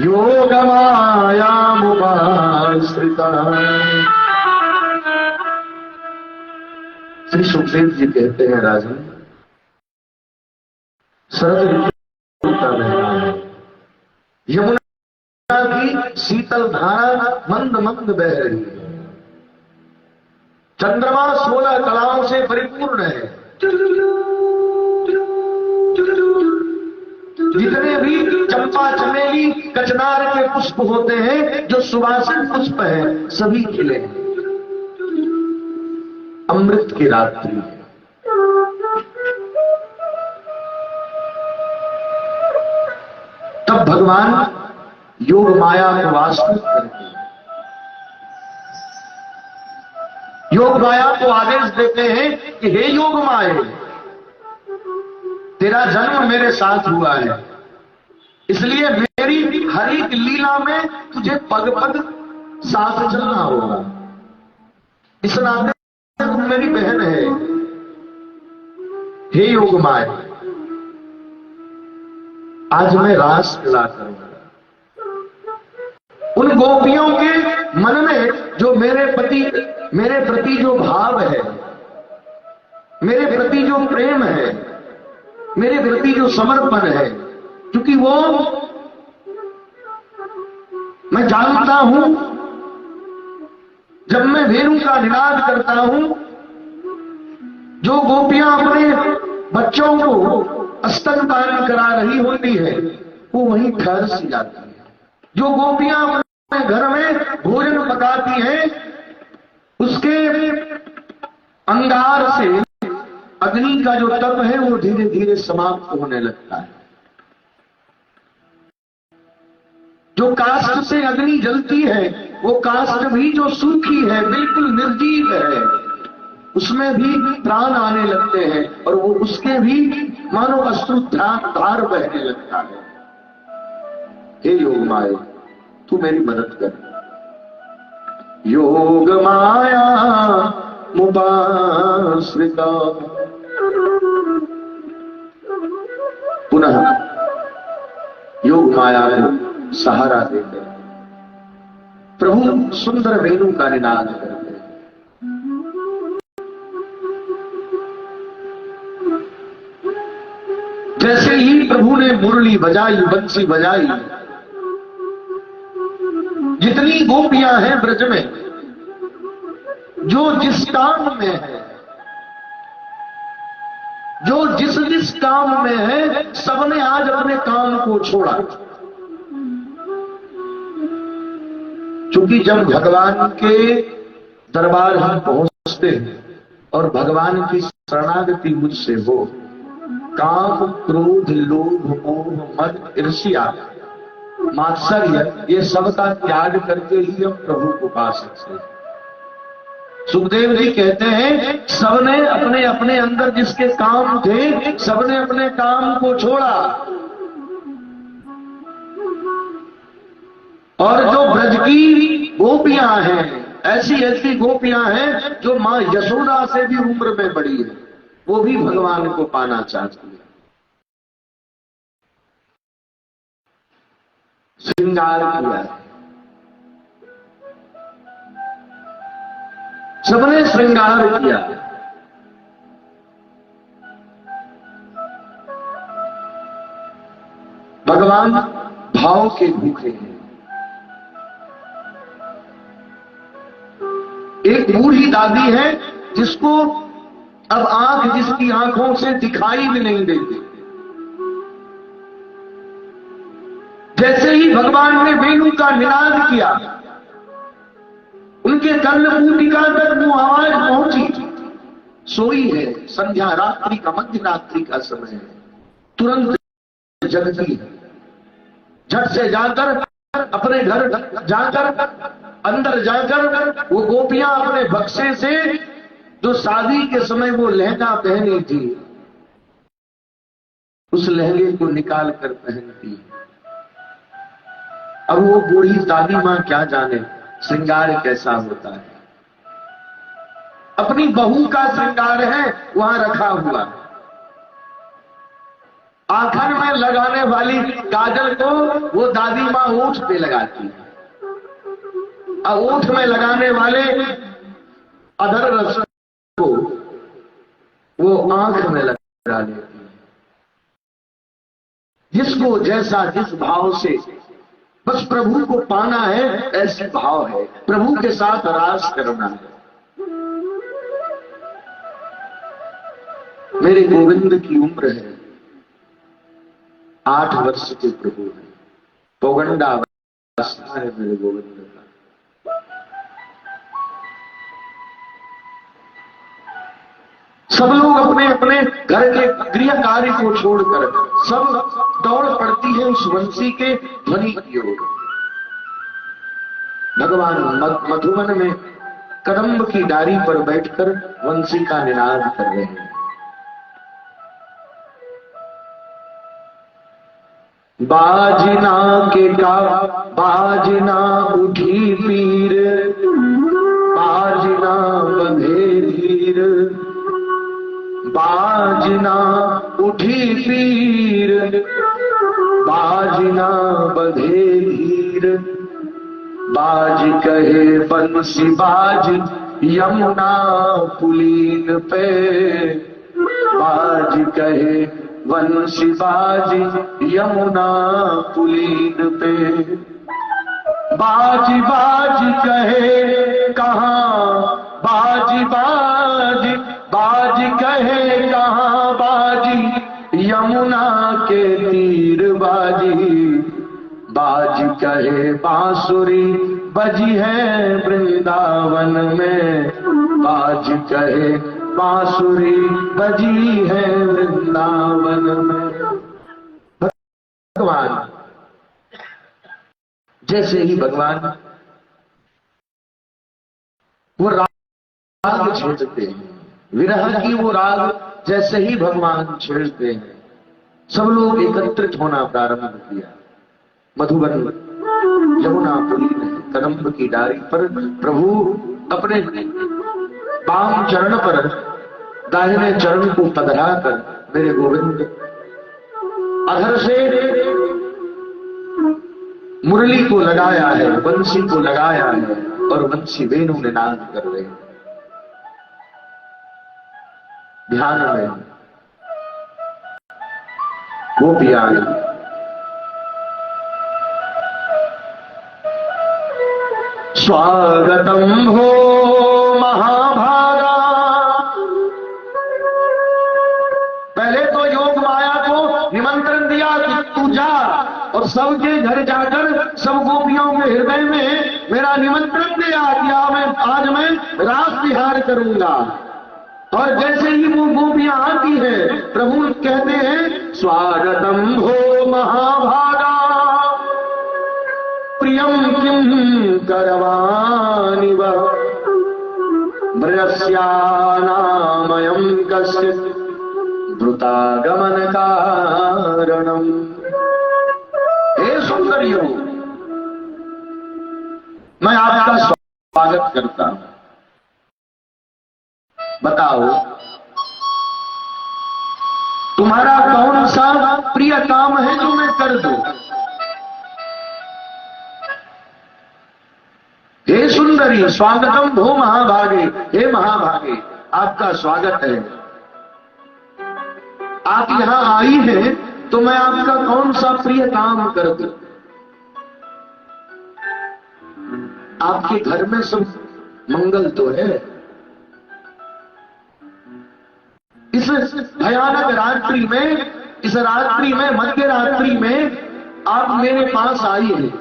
S1: योगमायामुपाश्रिता। श्री सुखदेव जी कहते हैं राजन शरद ऋतु का महीना है यमुना की शीतल धारा मंद मंद बह रही है चंद्रमा 16 कलाओं से परिपूर्ण है। जितने भी चंपा चमेली कचनार के पुष्प होते हैं जो सुवासिक पुष्प है सभी खिले हैं। अमृत की रात्रि है। तब भगवान योग माया को वास्तविक करते हैं योग माया को आदेश देते हैं कि हे योग माया तेरा जन्म मेरे साथ हुआ है इसलिए मेरी हर एक लीला में तुझे पग पग साथ चलना होगा। इस नाते तुम मेरी बहन है। हे योग माया आज मैं रास लीला करूंगा। उन गोपियों के मन में जो मेरे प्रति जो भाव है मेरे प्रति जो प्रेम है मेरे प्रति जो समर्पण है क्योंकि वो मैं जानता हूं जब मैं वेणु का निनाद करता हूं, जो गोपियां अपने बच्चों को स्तनपान करा रही होती है वो वहीं ठहर सी जाती है। जो गोपियां अपने घर में भोजन पकाती हैं, उसके अंगार से अग्नि का जो तप है वो धीरे धीरे समाप्त होने लगता है। जो काष्ठ से अग्नि जलती है वो काष्ठ भी जो सूखी है, बिल्कुल निर्जीव है, उसमें भी प्राण आने लगते हैं और वो उसके भी मानो अश्रु धार बहने लगता है। हे योग माया, तू मेरी मदद कर। योग माया मुपाश्रिता, पुनः योग माया को सहारा देते प्रभु सुंदर वेणु का निनाद करते हैं। जैसे ही प्रभु ने मुरली बजाई, बंसी बजाई, जितनी गोपियां हैं ब्रज में, जो जिस काम में है, जो जिस जिस काम में है, सबने आज अपने काम को छोड़ा। क्योंकि जब भगवान के दरबार हम पहुंचते हैं और भगवान की शरणागति मुझसे हो, काम, क्रोध, लोभ, मोह, मद, ईर्ष्या, मात्सर्य, ये सब का त्याग करके ही हम प्रभु को पा सकते हैं। सुखदेव जी कहते हैं, सबने अपने अपने अंदर जिसके काम थे, सबने अपने काम को छोड़ा और जो ब्रज की गोपियां हैं, ऐसी ऐसी गोपियां हैं जो मां यशोदा से भी उम्र में बड़ी है, वो भी भगवान को पाना चाहती है। श्रृंगार किया है, सबने श्रृंगार किया। भगवान भाव के भूखे हैं। एक बूढ़ी दादी है जिसको अब आंख, जिसकी आंखों से दिखाई भी नहीं देती। जैसे ही भगवान ने वेणु का निनाद किया, उनके कर्णपूटिका तक वो आवाज पहुंची। सोई है, संध्या रात्रि का, मध्य रात्रि का समय है, तुरंत जगती है। झट से जाकर अपने घर जाकर, अंदर जाकर वो गोपियां अपने बक्से से जो शादी के समय वो लहंगा पहनी थी, उस लहंगे को निकाल कर पहनती। अब वो बूढ़ी दादी मां क्या जाने श्रृंगार कैसा होता है। अपनी बहू का श्रृंगार है वहां रखा हुआ। आंखन में लगाने वाली काजल को वो दादी मां ओठ पे लगाती है, और ओठ में लगाने वाले अधर रस को वो आंख में लगा लेती है। जिसको जैसा, जिस भाव से बस प्रभु को पाना है, ऐसे भाव है, प्रभु के साथ रास करना है। मेरे गोविंद की उम्र है 8 वर्ष के प्रभु है, पौगंडा अवस्था है मेरे गोविंद का। सब लोग अपने अपने घर के गृह कार्य को छोड़कर सब दौड़ पड़ती है उस वंशी के ध्वनि की ओर। भगवान मधुवन में कदम्ब की डारी पर बैठकर वंशी का निनाद कर रहे हैं। बाजना के का बाजना उठी पीर, बाजना बंधे धीर, बाजना उठी पीर, बाजना बंधे धीर, बाज कहे बंसी बाज यमुना पुलीन पे, बाज कहे बंसी बाज यमुना पुलीन पे, बाज बाज कहे कहाँ बाजी बाजी, बाजी कहे कहाँ बाजी, यमुना के तीर बाजी, बाजी कहे बांसुरी बजी है वृंदावन में, बाजी कहे बांसुरी बजी है वृंदावन में। भगवान जैसे ही भगवान वो राग छेड़ते हैं, विरह की वो राग जैसे ही भगवान छेड़ते हैं, सब लोग एकत्रित होना प्रारंभ किया। मधुबन यमुनापुरी में कदम्ब की डारी पर प्रभु अपने बाम चरण पर दाहिने चरण को पधरा कर मेरे गोविंद अधर से मुरली को लगाया है, बंसी को लगाया है और बंसी वेणु ने नाद कर रहे हैं। ध्यान में वो भी आ गई। स्वागतम हो महाभागा। पहले तो योग माया को निमंत्रण दिया कि तू जा और सबके घर जाकर सब गोपियों के हृदय में मेरा निमंत्रण दिया कि आज मैं रास विहार करूंगा। और जैसे ही वो गोपियां आती है प्रभु कहते हैं स्वागतम हो महाभागा, प्रियम किम करवाणि वः, ब्रजस्यानामयं कस्य द्रुतागमन कारणम्। हे सुंदरियों, मैं आपका स्वागत करता हूं। बताओ तुम्हारा कौन सा प्रिय काम है जो मैं कर दूं? हे सुंदरी, स्वागतम भो महाभागे, हे महाभागे, आपका स्वागत है। आप यहां आई हैं तो मैं आपका कौन सा प्रिय काम कर दूं? आपके घर में सब मंगल तो है। इस भयानक रात्रि में, इस रात्रि में, मध्य रात्रि में आप मेरे पास आई हैं।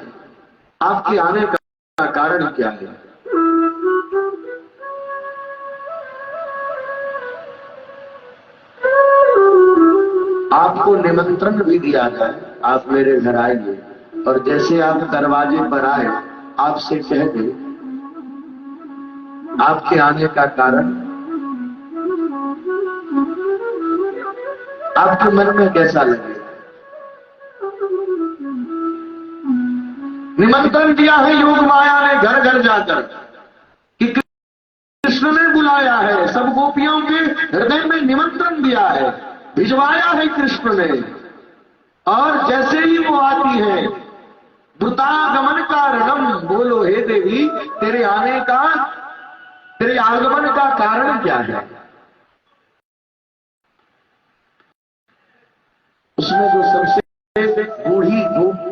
S1: आपके आने का कारण क्या है? आपको निमंत्रण भी दिया था, आप मेरे घर आइए, और जैसे आप दरवाजे पर आए आपसे कह दे आपके आने का कारण। आपके मन में कैसा लगे? निमंत्रण दिया है योग माया ने घर घर जाकर कि कृष्ण ने बुलाया है, सब गोपियों के हृदय में निमंत्रण दिया है, भिजवाया है कृष्ण ने। और जैसे ही वो आती है द्रुतागमन कारणम, बोलो हे देवी तेरे आने का, तेरे आगमन का कारण क्या है? उसमें जो सबसे बूढ़ी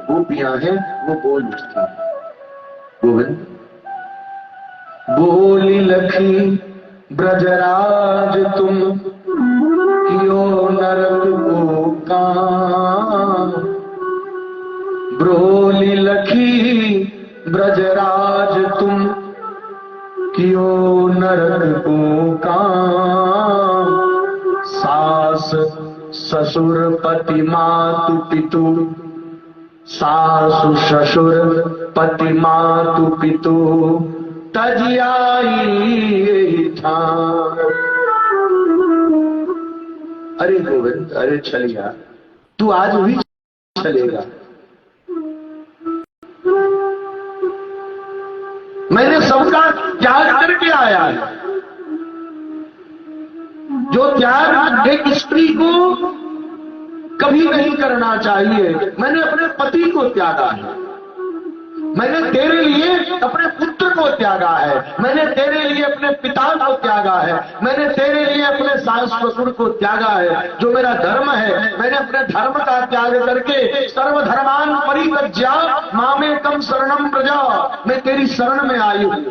S1: गोपियां हैं वो बोल उठती, गोविंद बोली लखी ब्रजराज तुम कियो नरक को काम, ब्रोली लखी ब्रजराज तुम कियो नरक को काम, सास ससुर पति मातु पितु, सासु ससुर पति मातु पितु, तजियाई था। अरे गोविंद, अरे चलिया, तू आज भी चलेगा। मैंने सबका त्याग करके आया है। जो त्याग एक स्त्री को कभी नहीं करना चाहिए, मैंने अपने पति को त्यागा है, मैंने तेरे लिए अपने पुत्र को त्यागा है, मैंने तेरे लिए अपने पिता को त्यागा है, मैंने तेरे लिए अपने सास ससुर को त्यागा है। जो मेरा धर्म है, मैंने अपने धर्म का त्याग करके सर्वधर्मान परित्यज्य मामेकं शरणं व्रज, मैं तेरी शरण में आई हूं।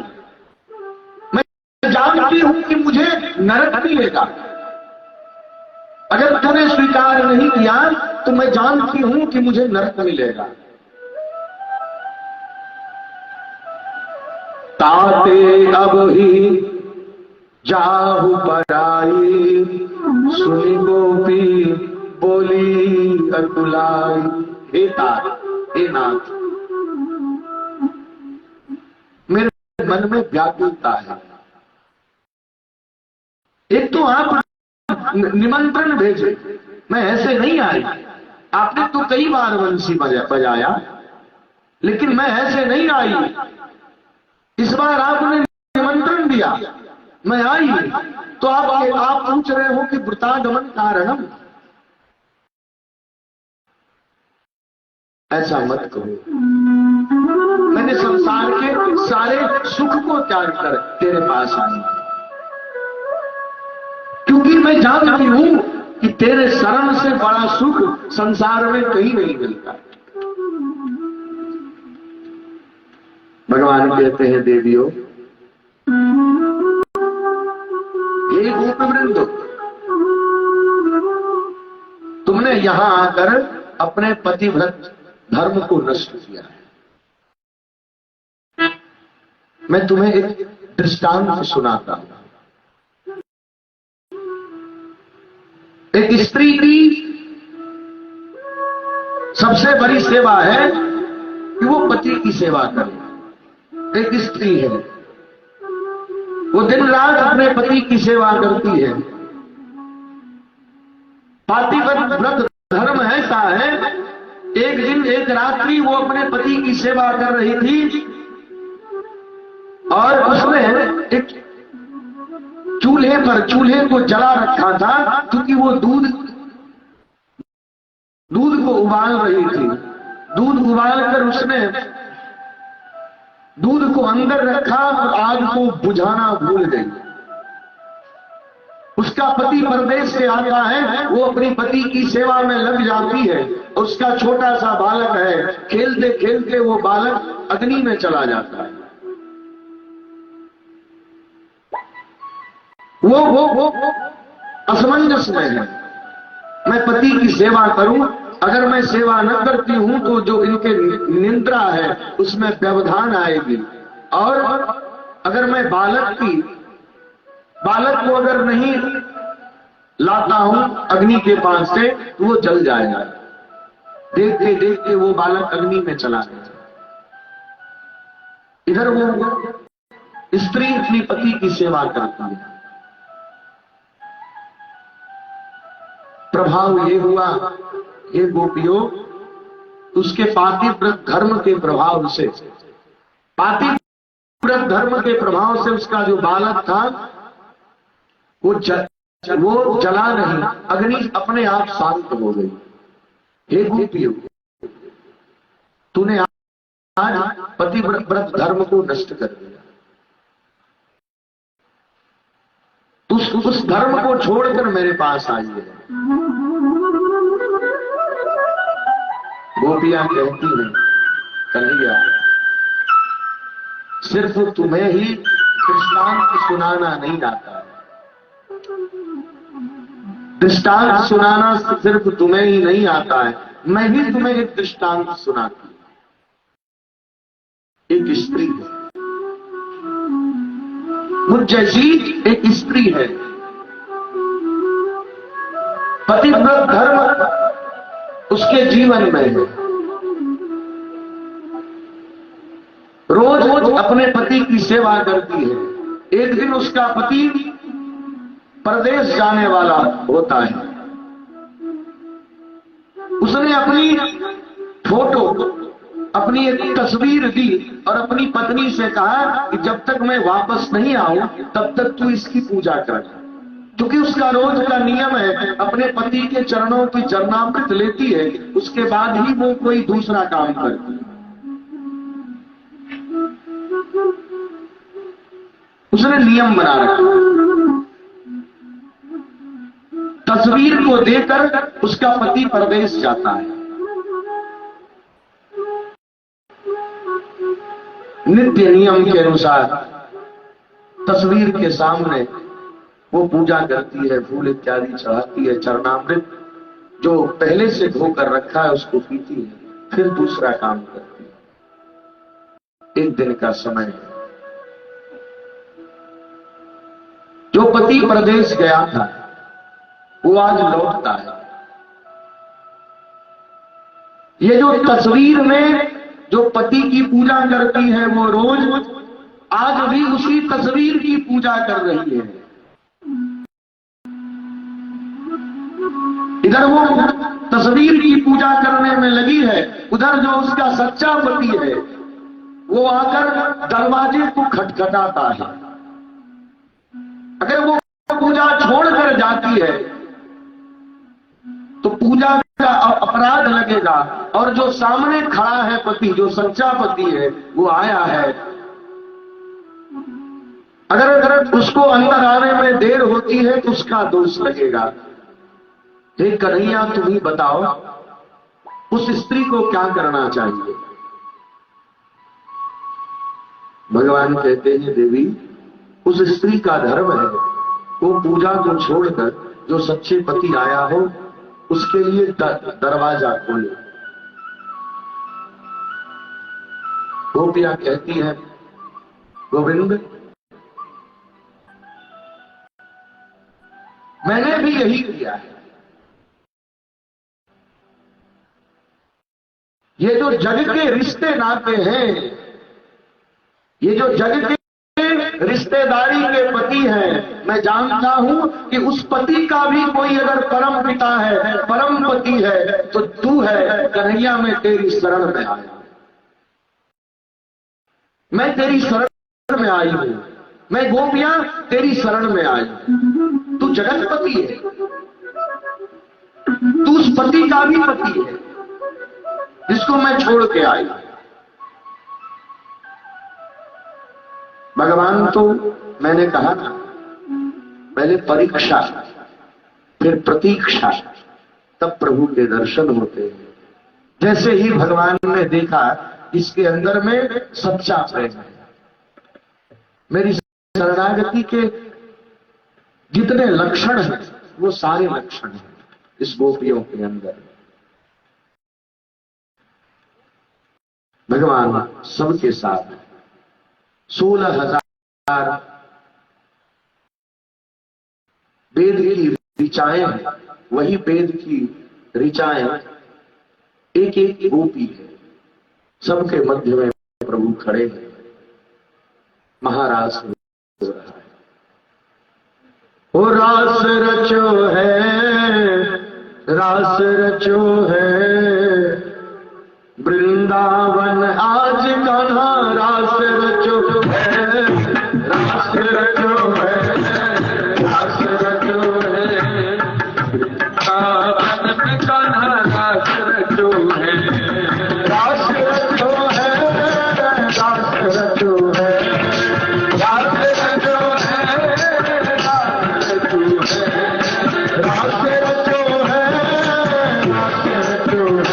S1: जानती हूं कि मुझे नरक मिलेगा। अगर तूने स्वीकार नहीं किया तो मैं जानती हूं कि मुझे नरक मिलेगा। ताते अब ही जाहु पराई, सुनी गोपी बोली अकुलाई। हे तात, हे नाथ, मेरे मन में व्याकुलता है। एक तो आप निमंत्रण भेजे, मैं ऐसे नहीं आई। आपने तो कई बार बंसी बजाया, लेकिन मैं ऐसे नहीं आई। इस बार आपने निमंत्रण दिया, मैं आई। तो आप पूछ रहे हो कि वृतागमन कारणम। ऐसा मत करो। मैंने संसार के सारे सुख को त्याग कर तेरे पास आई, क्योंकि मैं जानती हूं कि तेरे शरण से बड़ा सुख संसार में कहीं नहीं मिलता। भगवान कहते हैं, देवियों, हे गोपवृंद, तुमने यहां आकर अपने पतिव्रत धर्म को नष्ट किया है। मैं तुम्हें एक दृष्टांत सुनाता हूं। एक स्त्री की सबसे बड़ी सेवा है कि वो पति की सेवा करे। एक स्त्री है, वो दिन रात अपने पति की सेवा करती है। पतिव्रत धर्म ऐसा है, एक दिन एक रात्रि वो अपने पति की सेवा कर रही थी और उसने एक चूल्हे को जला रखा था, क्योंकि वो दूध को उबाल रही थी। दूध उबालकर उसने दूध को अंदर रखा और आग को बुझाना भूल गई। उसका पति परदेश से आता है, वो अपनी पति की सेवा में लग जाती है। उसका छोटा सा बालक है, खेलते खेलते वो बालक अग्नि में चला जाता है। वो असमंजस में है। मैं पति की सेवा करूं, अगर मैं सेवा न करती हूं तो जो इनके निंद्रा है उसमें व्यवधान आएगी। और अगर मैं बालक को अगर नहीं लाता हूं अग्नि के पास से तो वो जल जाएगा। देखते देखते वो बालक अग्नि में चला गया। इधर वो स्त्री अपनी पति की सेवा करती है। प्रभाव ये हुआ, ये गोपियों, उसके पातिव्रत धर्म के प्रभाव से, पातिव्रत धर्म के प्रभाव से उसका जो बालक था वो जला नहीं, अग्नि अपने आप शांत हो गई। हे गोपियों, तूने आज पतिव्रत धर्म को नष्ट कर दिया। उस धर्म को छोड़कर मेरे पास आई है। गोपियां कहती हैं, कन्हैया, सिर्फ तुम्हें ही दृष्टांत सुनाना नहीं आता। दृष्टांत सुनाना सिर्फ तुम्हें ही नहीं आता है, मैं भी तुम्हें एक दृष्टांत सुनाती हूं। एक स्त्री है, मुझ जैसी एक स्त्री है। पतिव्रत धर्म उसके जीवन में है। रोज रोज अपने पति की सेवा करती है। एक दिन उसका पति परदेश जाने वाला होता है। उसने अपनी फोटो, अपनी एक तस्वीर दी और अपनी पत्नी से कहा कि जब तक मैं वापस नहीं आऊं तब तक तू इसकी पूजा कर। क्योंकि उसका रोज का नियम है, अपने पति के चरणों की चरणामृत लेती है, उसके बाद ही वो कोई दूसरा काम करती है। उसने नियम बना रखा। तस्वीर को देकर उसका पति परदेश जाता है। नित्य नियम के अनुसार तस्वीर के सामने वो पूजा करती है, फूल इत्यादि चढ़ाती है, चरणामृत जो पहले से धोकर रखा है उसको पीती है, फिर दूसरा काम करती है। एक दिन का समय है। जो पति प्रदेश गया था वो आज लौटता है। ये जो तस्वीर में जो पति की पूजा करती है वो रोज आज भी उसी तस्वीर की पूजा कर रही है। इधर वो तस्वीर की पूजा करने में लगी है, उधर जो उसका सच्चा पति है वो आकर दरवाजे को खटखटाता है। अगर वो पूजा छोड़कर जाती है तो पूजा का अपराध लगेगा, और जो सामने खड़ा है पति, जो सच्चा पति है वो आया है, अगर उसको अंदर आने में देर होती है तो उसका दोष लगेगा। हे कन्हैया तुम ही बताओ उस स्त्री को क्या करना चाहिए। भगवान कहते हैं देवी उस स्त्री का धर्म है वो पूजा को छोड़कर जो सच्चे पति आया हो उसके लिए दरवाजा खोले। गोपियां कहती है गोविंद मैंने भी यही किया है। ये जो जग के रिश्ते नाते हैं, ये जो जग के रिश्तेदारी के पति हैं, मैं जानता हूं कि उस पति का भी कोई अगर परम पिता है, परम पति है तो तू है। कन्हैया मैं तेरी शरण में आया, मैं तेरी शरण में आई हूं, मैं गोपियां तेरी शरण में आई। तू जगतपति है, तू उस पति का भी पति है जिसको मैं छोड़ के आई। भगवान तो मैंने कहा था पहले परीक्षा फिर प्रतीक्षा, तब प्रभु के दर्शन होते हैं। जैसे ही भगवान ने देखा इसके अंदर में सच्चा प्रेम है, मेरी शरणागति के जितने लक्षण हैं वो सारे लक्षण हैं इस गोपियों के अंदर। भगवान सबके साथ 16,000 वेद की ऋचाएं, वही वेद की ऋचाएं एक एक गोपी है, सबके मध्य में प्रभु खड़े हैं। महाराज हो रहा है, ओ रास रचो है, रास रचो है वृंदावन आज कान्हा, रास रचो है, रास रचो है, रास रचो है वृंदावन कान्हा, रास रचो है, रास रचो है, रास रचो है, रास रचो है, रास रचो है, रास रचो है, रास रचो है।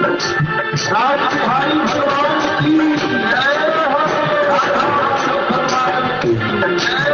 S1: राज बिहारी भगवान की जय हो, राधा भगवान की जय।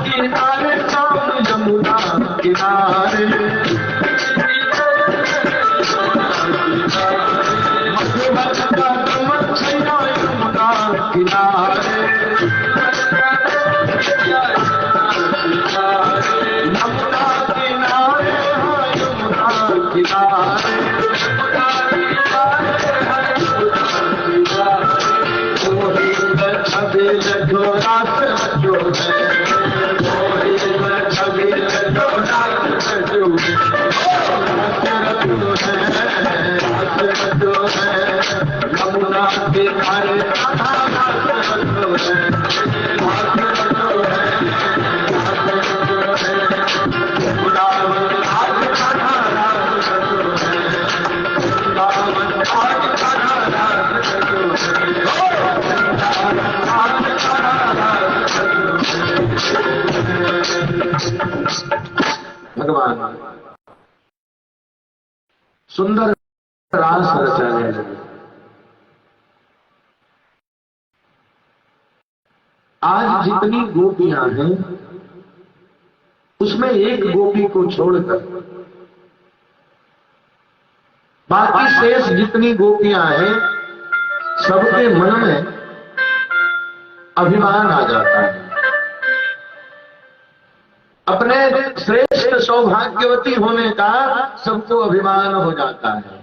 S1: किनारे शाम यमुना किनारे, मधुबन का मछैया यमुना किनारे, यमुना किनारे यमुना किनारे, छबील जो रात जो है, छबील जो रात जो है, यमुना किनारे भगवान सुंदर रास रचाने लगे। आज जितनी गोपियां हैं उसमें एक गोपी को छोड़कर बाकी शेष जितनी गोपियां हैं सबके मन में अभिमान आ जाता है, अपने श्रेष्ठ सौभाग्यवती होने का सबको अभिमान हो जाता है।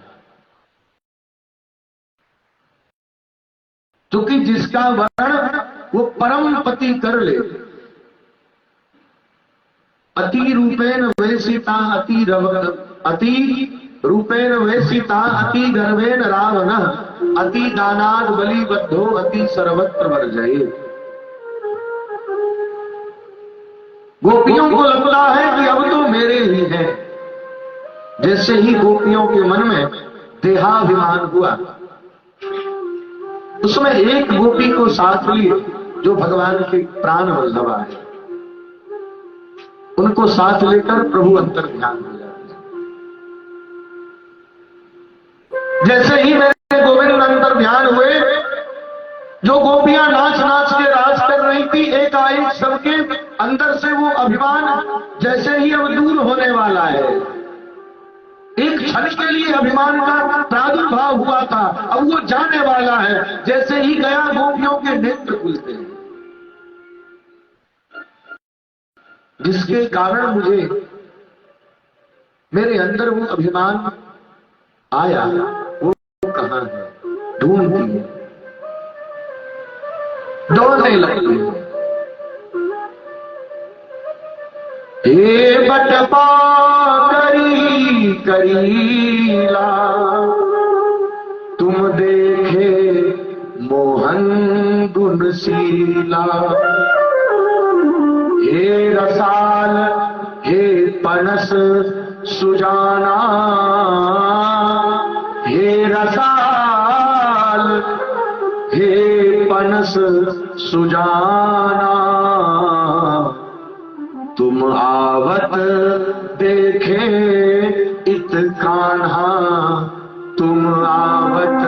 S1: क्योंकि जिसका वर्ण वो परम पति कर ले, अति रूपेण वेशिता अति रूपेण वेशिता अति गर्भेण रावण अति दानाद बलिबद्धो अति सर्वत्र वर्जये। गोपियों को लगता है कि अब तो मेरे ही है, जैसे ही गोपियों के मन में देहाभिमान हुआ, उसमें एक गोपी को साथ लिए जो भगवान के प्राण वल्लभा है, उनको साथ लेकर प्रभु अंतर ध्यान हो जाते हैं। जैसे ही मेरे गोविंद अंतर ध्यान हुए, जो गोपियां नाच नाच के राज कर रही थी, एकाएक सबके अंदर से वो अभिमान जैसे ही अब दूर होने वाला है। एक क्षण के लिए अभिमान का प्रादुर्भाव हुआ था, अब वो जाने वाला है। जैसे ही गया गोपियों के नेत्र खुलते हैं, जिसके कारण मुझे मेरे अंदर वो अभिमान आया, वो कहां है ढूंढती है, दौड़ने लगती है। हे बटपा करी करीला तुम देखे मोहन गुणशीला, हे रसाल हे पनस सुजाना, हे रसाल हे पनस सुजाना, तुम आवत देखे इत कान्हा, तुम आवत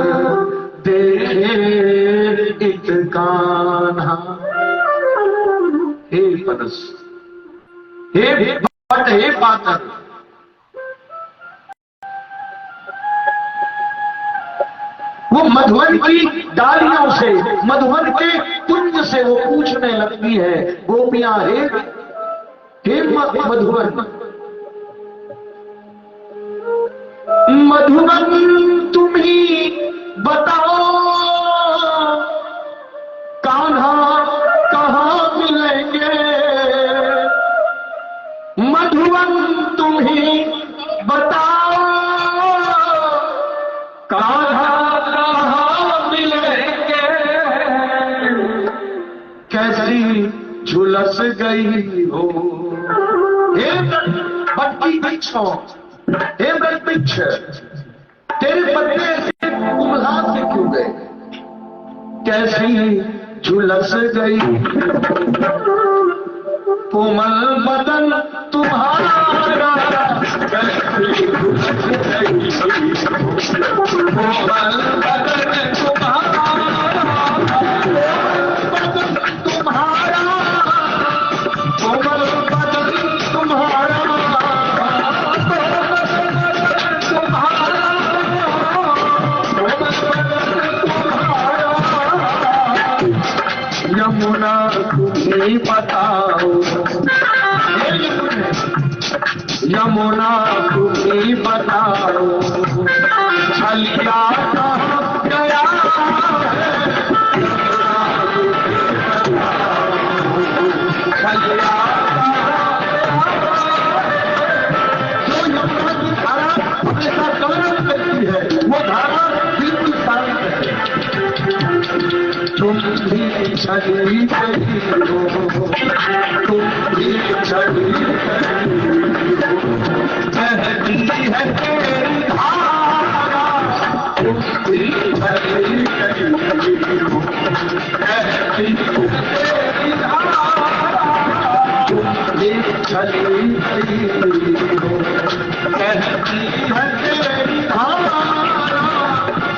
S1: देखे इत कान्हा। हे पनस, हे बट, हे पातर, वो मधुवन की डालियों से, मधुवन के कुंज से वो पूछने लगती है, गोपियां हे मधुवन, मधुवन तुम ही बताओ कान्हा कहाँ मिलेंगे, मधुवन तुम ही बताओ कान्हा कहाँ मिलेंगे, कैसी झुलस गई हो। हे बट्टी वृक्षों, हे वृक्ष, तेरे पत्ते ऐसे कुम्हला से क्यों गए? कैसी झुलस गई, कोमल बदन तुम्हारा कैसी झुलस गई, कोमल बदन तुम्हारा, कोमल बदन तुम्हारा, यमुना तुम्हें बताओ, यमुना तुम्हें बताओ, छलिया कहाँ गया छलिया जो यमुना की धारा हमेशा गौरव करती है, वो धारा बिल्कुल शांत है। तुम भी छली गई हो, तुम भी छली गई हो, कहती है तेरी धारा, तुम भी छली गई हो, कहती है तेरी धारा, तुम भी छली गई हो, कहती है तेरी धारा,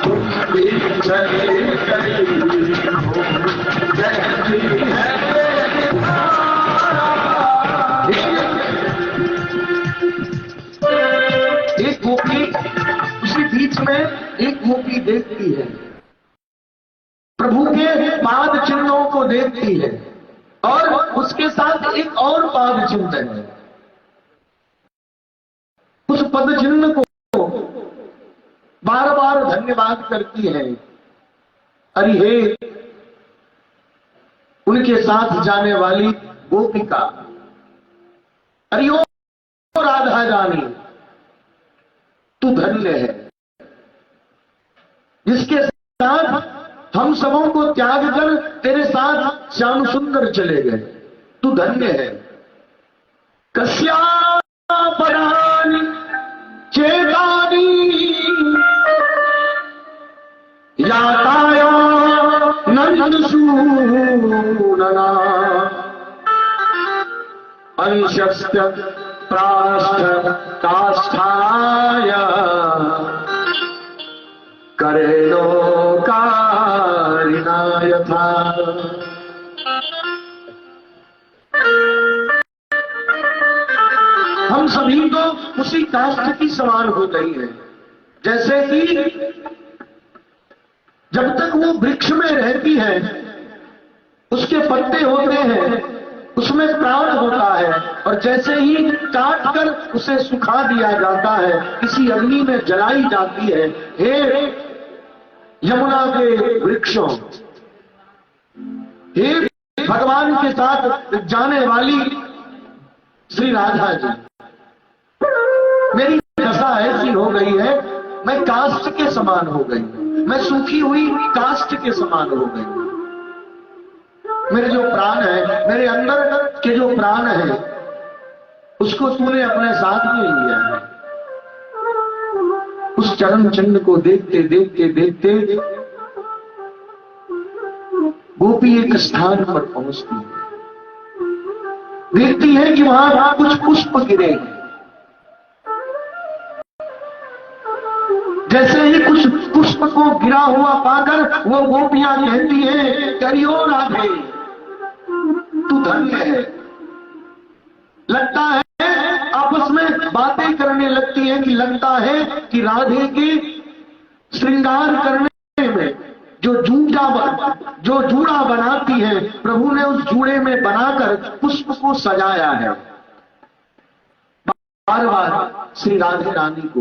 S1: तुम भी छली गई हो। एक गोपी उसी बीच में एक गोपी देखती है, प्रभु के पाद चिन्हों को देखती है और उसके साथ एक और पाद चिन्ह है। उस पद चिन्ह को बार बार धन्यवाद करती है। अरे हे उनके साथ जाने वाली गोपिका, अरे ओ राधा रानी, तू धन्य है जिसके साथ हम सबों को त्याग कर तेरे साथ श्याम सुंदर चले गए। तू धन्य है। कस्या परानी चेतानी याताया नंदसूनना अंशस्य प्राष्ठ काष्ठाय करेणो कारिणा यथा। हम सभी तो उसी काष्ठ की समान हो गई है, जैसे कि जब तक वो वृक्ष में रहती है उसके पत्ते होते हैं, उसमें प्राण होता है, और जैसे ही काट कर उसे सुखा दिया जाता है, किसी अग्नि में जलाई जाती है। हे यमुना के वृक्षों, हे भगवान के साथ जाने वाली श्री राधा जी, मेरी दशा ऐसी हो गई है, मैं काष्ठ के समान हो गई, मैं सूखी हुई काष्ठ के समान हो गई। मेरे जो प्राण है, मेरे अंदर के जो प्राण है, उसको तूने अपने साथ में लिया है। उस चरण चिन्ह को देखते देखते देखते गोपी एक स्थान पर पहुंचती है, देखती है कि वहां कुछ पुष्प गिरे। जैसे ही कुछ पुष्प को गिरा हुआ पाकर वो गोपियां कहती हैं, करियो राधे तू धन्य है। लगता है आपस में बातें करने लगती हैं कि लगता है कि राधे के श्रृंगार करने में जो जूड़ा बनाती है, प्रभु ने उस जूड़े में बनाकर पुष्प को सजाया है। बार बार श्री राधे रानी को,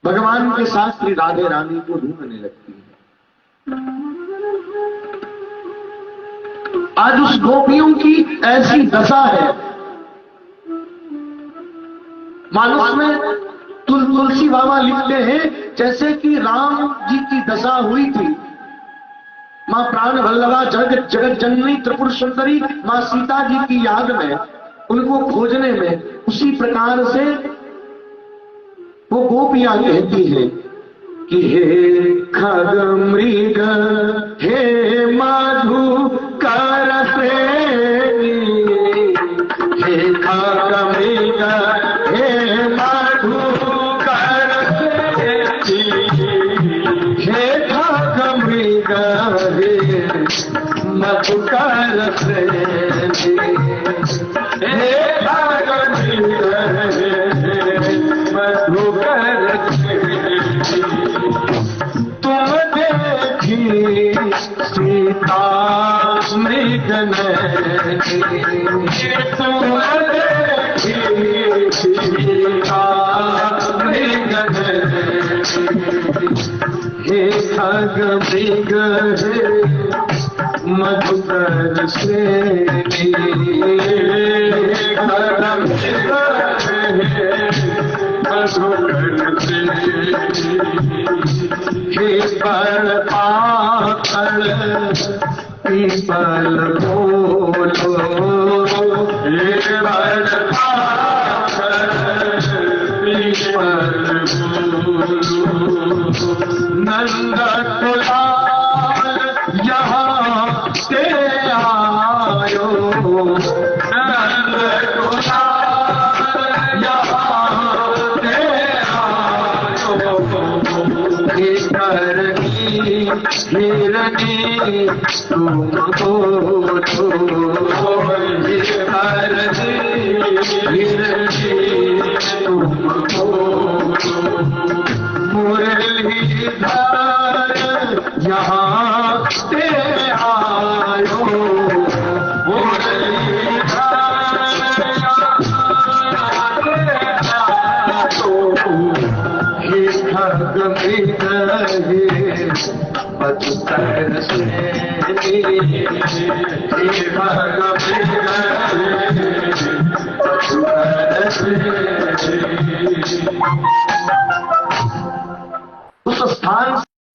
S1: भगवान के साथ श्री राधे रानी को ढूंढने लगती है। आज उस गोपियों की ऐसी दशा है। मानस में तुलसी बाबा लिखते हैं, जैसे कि राम जी की दशा हुई थी, माँ प्राण वल्लभा जगत जगत जननी त्रिपुर सुंदरी माँ सीता जी की याद में, उनको खोजने में, उसी प्रकार से वो गोपियां कहती है कि हे खग मृग हे मधुकर प्रेमी, हे खग मृग हे मधुकर प्रेमी, हे खग मृग हे मधुकर प्रेमी, हे खग मृग हे मधुकर तुम देखी सीता मृग नैनी, तुम देखी सीता मृग नैनी, हे खग मृग हे मधुकर श्रेणी, हे खग मृग हे मधुकर श्रेणी, हे पर पाखड़ पीपल बोलो, हे पर पाखड़ पीपल बोलो, नंद कुलाल यहाँ से आयो, नंद कुलाल यहाँ से आयो, हिरणी तुम बोलो, हिरणी तुम बोलो, मुरलीधर यहाँ से आयो, मुरलीधर यहाँ से आयो, हे खग मृग हे मधुकर श्रेणी, हे खग मृग हे मधुकर श्रेणी। उस स्थान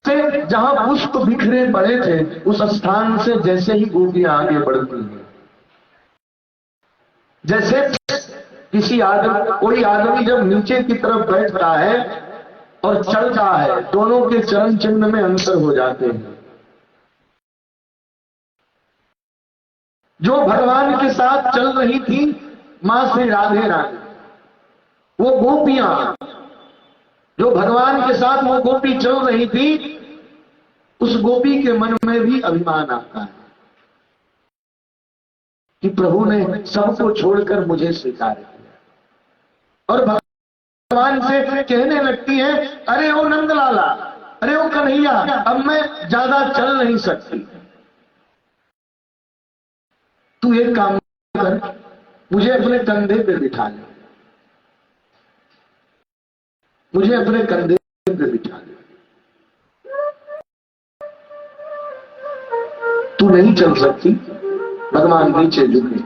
S1: से जहां पुष्प बिखरे पड़े थे, उस स्थान से जैसे ही गोपियां आगे बढ़ती हैं, जैसे किसी आदमी, कोई आदमी जब नीचे की तरफ बैठ रहा है और चल रहा है, दोनों के चरण चिन्ह में अंतर हो जाते हैं। जो भगवान के साथ चल रही थी मां श्री राधे रानी, वो गोपियां, जो भगवान के साथ वो गोपी चल रही थी, उस गोपी के मन में भी अभिमान आता है कि प्रभु ने सबको छोड़कर मुझे स्वीकार किया, और भगवान से कहने लगती है, अरे ओ नंदलाला, अरे ओ कन्हैया, अब मैं ज्यादा चल नहीं सकती, तू एक काम कर, मुझे अपने कंधे पे बिठा ले, मुझे अपने कंधे पे बिठा ले, तू नहीं चल सकती। भगवान नीचे झुके।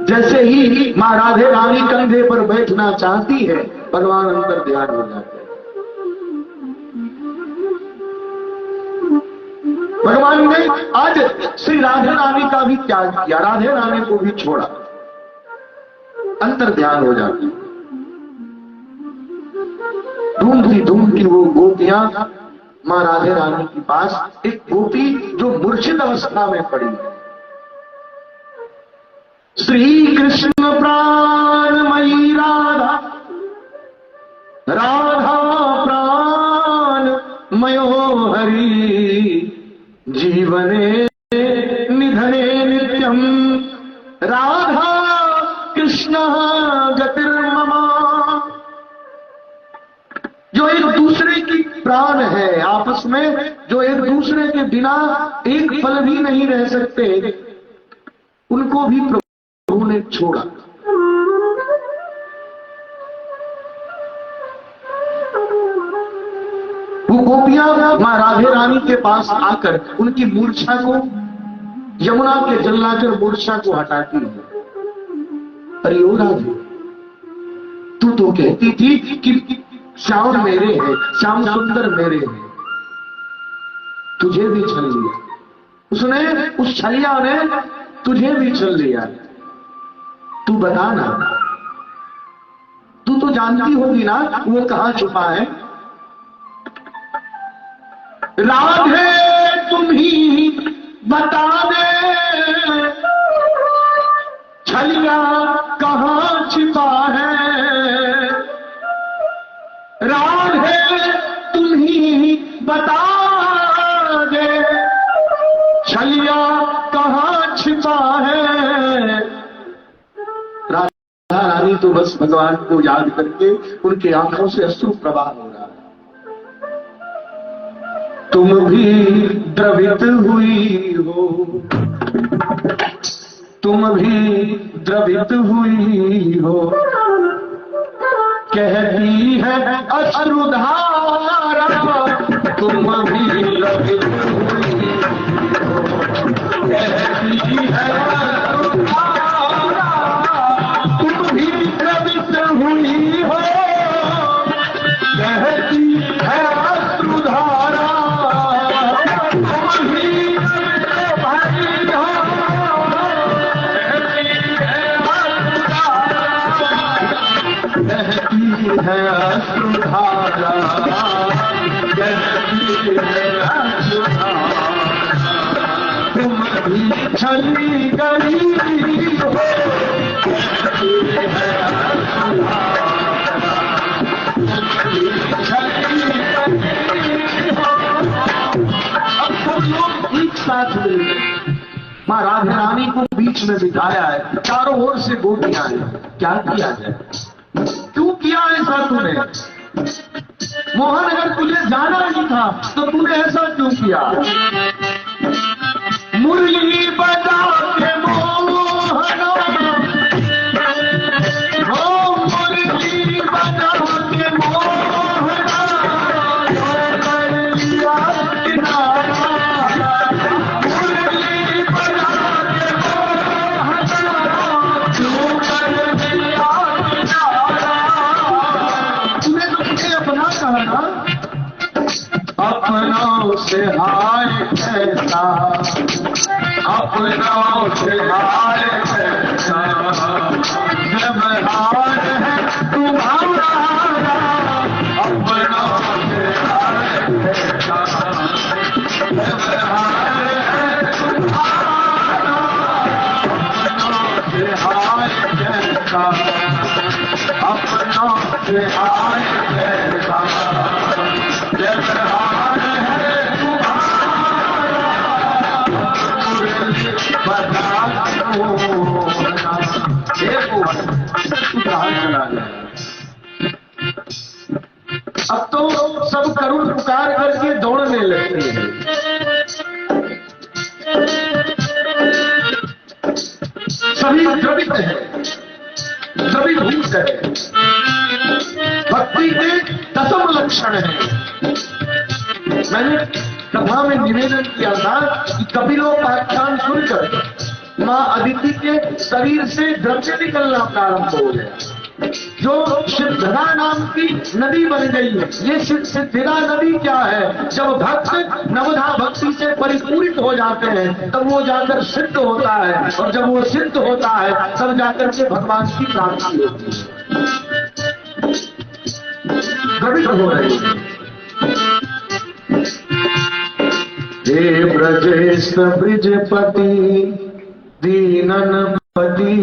S1: जैसे ही मां राधे रानी कंधे पर बैठना चाहती है, भगवान अंदर ध्यान हो जाते हैं। भगवान ने आज श्री राधे रानी का भी त्याग किया, राधे रानी को भी छोड़ा, अंतर ध्यान हो जाती। ढूंढती ढूंढती वो गोपियां मां राधे रानी के पास, एक गोपी जो मूर्छित अवस्था में पड़ी है, श्री कृष्ण प्राणमयी राधा, राधा प्राण मयो हरि, जीवने निधने नित्यम, राधा कृष्ण गतिर्ममा। जो एक दूसरे की प्राण है, आपस में जो एक दूसरे के बिना एक पल भी नहीं रह सकते, उनको भी प्रभु ने छोड़ा। वो गोपियां मां राधे रानी के पास आकर उनकी मूर्छा को, यमुना के जल लाकर मूर्छा को हटाती है। अरे ओ राधे, तू तो कहती थी कि श्याम मेरे हैं, श्याम सुंदर मेरे हैं, तुझे भी छल लिया, उसने, उस छलिया ने तुझे भी छल लिया। तू बता ना, तू तो जानती होगी ना वो कहां छुपा है। राधे तुम ही बता दे, छलिया कहां छिपा है। राधे तुम ही बता दे, छलिया कहां छिपा है। राधा रानी तो बस भगवान को याद करके उनकी आंखों से अश्रु प्रवाह हो रहा है। तुम भी द्रवित हुई हो, तुम भी द्रवित हुई हो, कहती है अश्रुधारा। तुम भी द्रवित हुई हो, कहती है अश्रुधारा। तुम भी द्रवित हुई हो, कहती है अश्रुधारा। तुम भी भरी हो, कहती है अश्रुधारा, कहती है अश्रुधारा। तुम भी छली गई हो, कहती है अश्रुधारा। अब सब लोग एक साथ मिल गए, मां राधा रानी को बीच में बिठाया है, चारों ओर से गोपियां हैं। क्या किया जाए, क्यों किया ऐसा तूने? मोहन, अगर तुझे जाना नहीं था तो तूने ऐसा क्यों किया? मुरली बजा के मोहन, हो मुरली बजा के मोहन, कर लिया किनारा। मुरली बजा के मोहन, क्यों कर लिया किनारा। तूने तो मुझे अपना कहा ना, अपनों से हाय कैसा, अपनों से हाय कैसा, जब हार है तुम्हारा। अपनों से हाय कैसा, जब हार है तुम्हारा। अपनों से हाय कैसा, अपनों से हाय कैसा, जब हार है तुम्हारा। बता दो देखो तू कहां चला गया। अब तो सब करुण पुकार करके दौड़ने लगते हैं। सभी द्रवित है, द्रवीभूत है। भक्ति के दसम लक्षण है। मैंने सभा में निवेदन किया था कि कपिलोपाख्यान सुनकर मां अदिति के शरीर से द्रव्य निकलना प्रारंभ हो गया, जो सिद्धरा नाम की नदी बन गई। ये सिद्धरा नदी क्या है? जब भक्त नवधा भक्ति से परिपूरित हो जाते हैं तब वो जाकर सिद्ध होता है, और जब वो सिद्ध होता है तब जाकर के भगवान की प्राप्ति होती है। द्रवित हो रही है। हे ब्रजेश ब्रजपति दीननपति,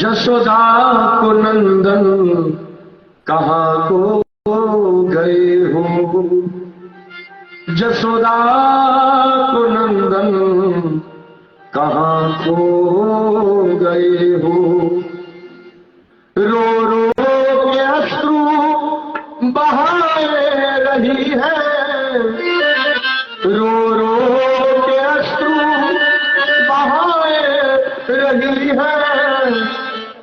S1: जशोदा को नंदन कहाँ को गए हो। जशोदा को नंदन कहाँ को गए हो। रो रो के अश्रु बहाए रही है, रो रो के अश्रु बहाए रही है।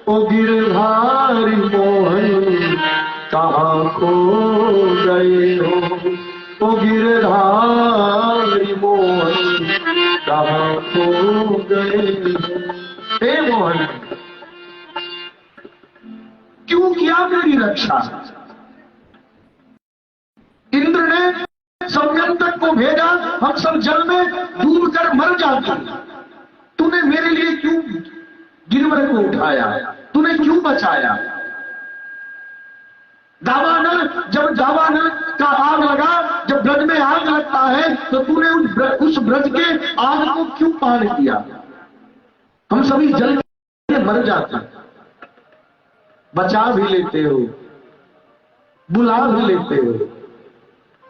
S1: ओ गिरधारी मोहन कहाँ खो गए हो। ओ गिरधारी मोहन कहाँ खो गए हो। हे मोहन, क्यों किया मेरी रक्षा? इंद्र ने सब को भेजा, हम सब जल में डूब कर मर जाते। तूने मेरे लिए क्यों गिरवर को उठाया, तूने क्यों बचाया? दावानल, जब दावानल का आग लगा, जब ब्रज में आग लगता है तो तूने उस ब्रज के आग को क्यों पार किया? हम सभी जल में मर जाते, बचा भी लेते हो, बुला भी लेते हो,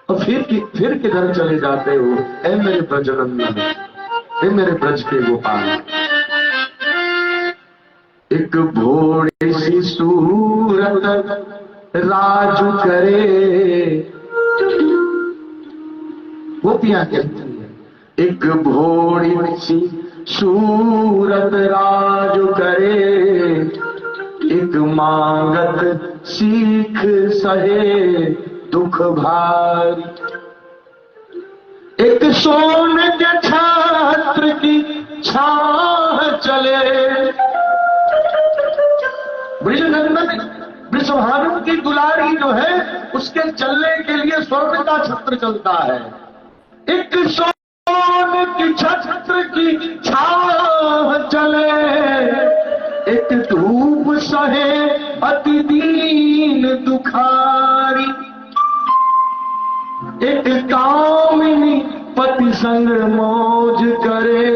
S1: और फिर किधर चले जाते हो? ऐ मेरे ब्रजनंदन, ऐ मेरे ब्रज के गोपाल। एक भोड़ी सी सूरत राजू करे, गोपियां कहती है, एक भोड़ी सी सूरत राजू करे, एक मांगत सीख सहे दुख भारी, एक सोने के छात्र की छाह चले। ब्रजनंदन वृषभानु की दुलारी जो है, उसके चलने के लिए स्वर्ण का छत्र चलता है। एक सोने की छत्र की छाह चले, एक धूप सहे अति दीन दुखारी, एक कामिनी पति संग मौज करे,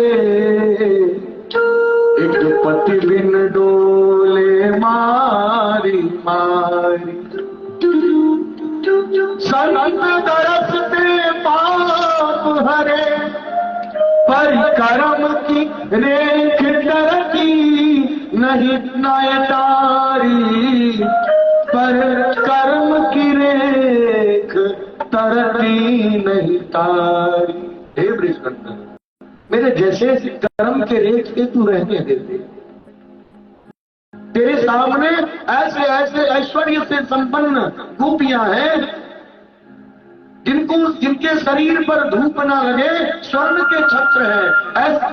S1: एक पति बिन डोले मारी मारी। संत दरसते पाप हरे, परिकर्म की रेख तरकी नहीं नयतारी, पर कर्म की रेख तरती नहीं तारी। हे ब्रजनंदन, मेरे जैसे कर्म के रेख के तू रहने देते, तेरे सामने ऐसे ऐसे ऐश्वर्य से संपन्न गोपियां हैं जिनके शरीर पर धूप ना लगे, स्वर्ण के छत्र है,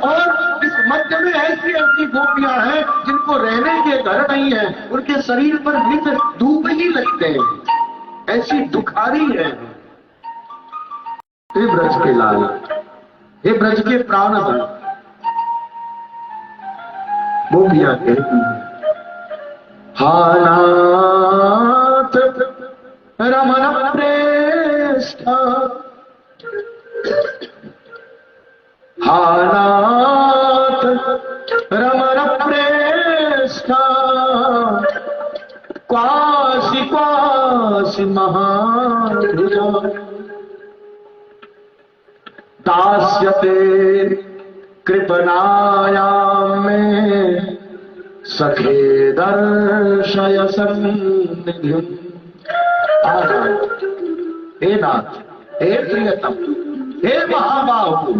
S1: और इस मध्य में ऐसी ऐसी गोपियां हैं जिनको रहने के घर नहीं है, उनके शरीर पर नित्य धूप ही लगते हैं, ऐसी दुखारी है। हे ब्रज के लाल, हे ब्रज के प्राणधन, गोपियां कहती हैं, हा नाथ रमण प्रेष्ठ, हा नाथ रमण प्रेष्ठ, क्वासि क्वासि महाधुजा, दास्यते कृपणायां में सखे दर्शय सन्निधिं। हे नाथ, हे प्रियतम, हे महाबाहु,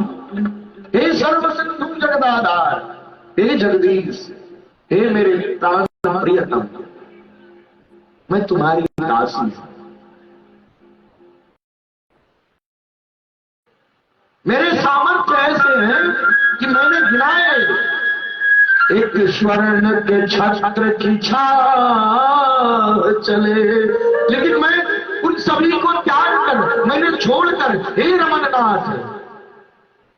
S1: हे सर्वसिंधु जगदाधार, हे जगदीश, हे मेरे प्राण प्रियतम, मैं तुम्हारी दासी हूं। मेरे सामर्थ्य ऐसे हैं कि मैंने गिनाए, एक स्वर्ण के छत्र की छाह चले, लेकिन मैं उन सभी को त्याग कर, मैंने छोड़कर, हे रमननाथ,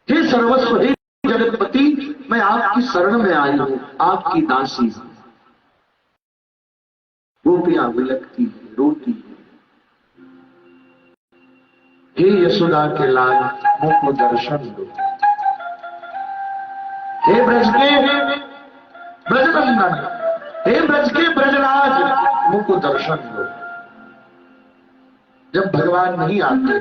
S1: हे सर्वस्व, हे जगतपति, मैं आपकी शरण में आई हूं, आपकी दासी हूं। गोपियां विलकती है, रोती है, हे यशोदा के लाल, मुख दर्शन दो। हे ब्रज के ब्रजनंदन, हे ब्रज के ब्रजराज, मुख दर्शन दो। जब भगवान नहीं आते,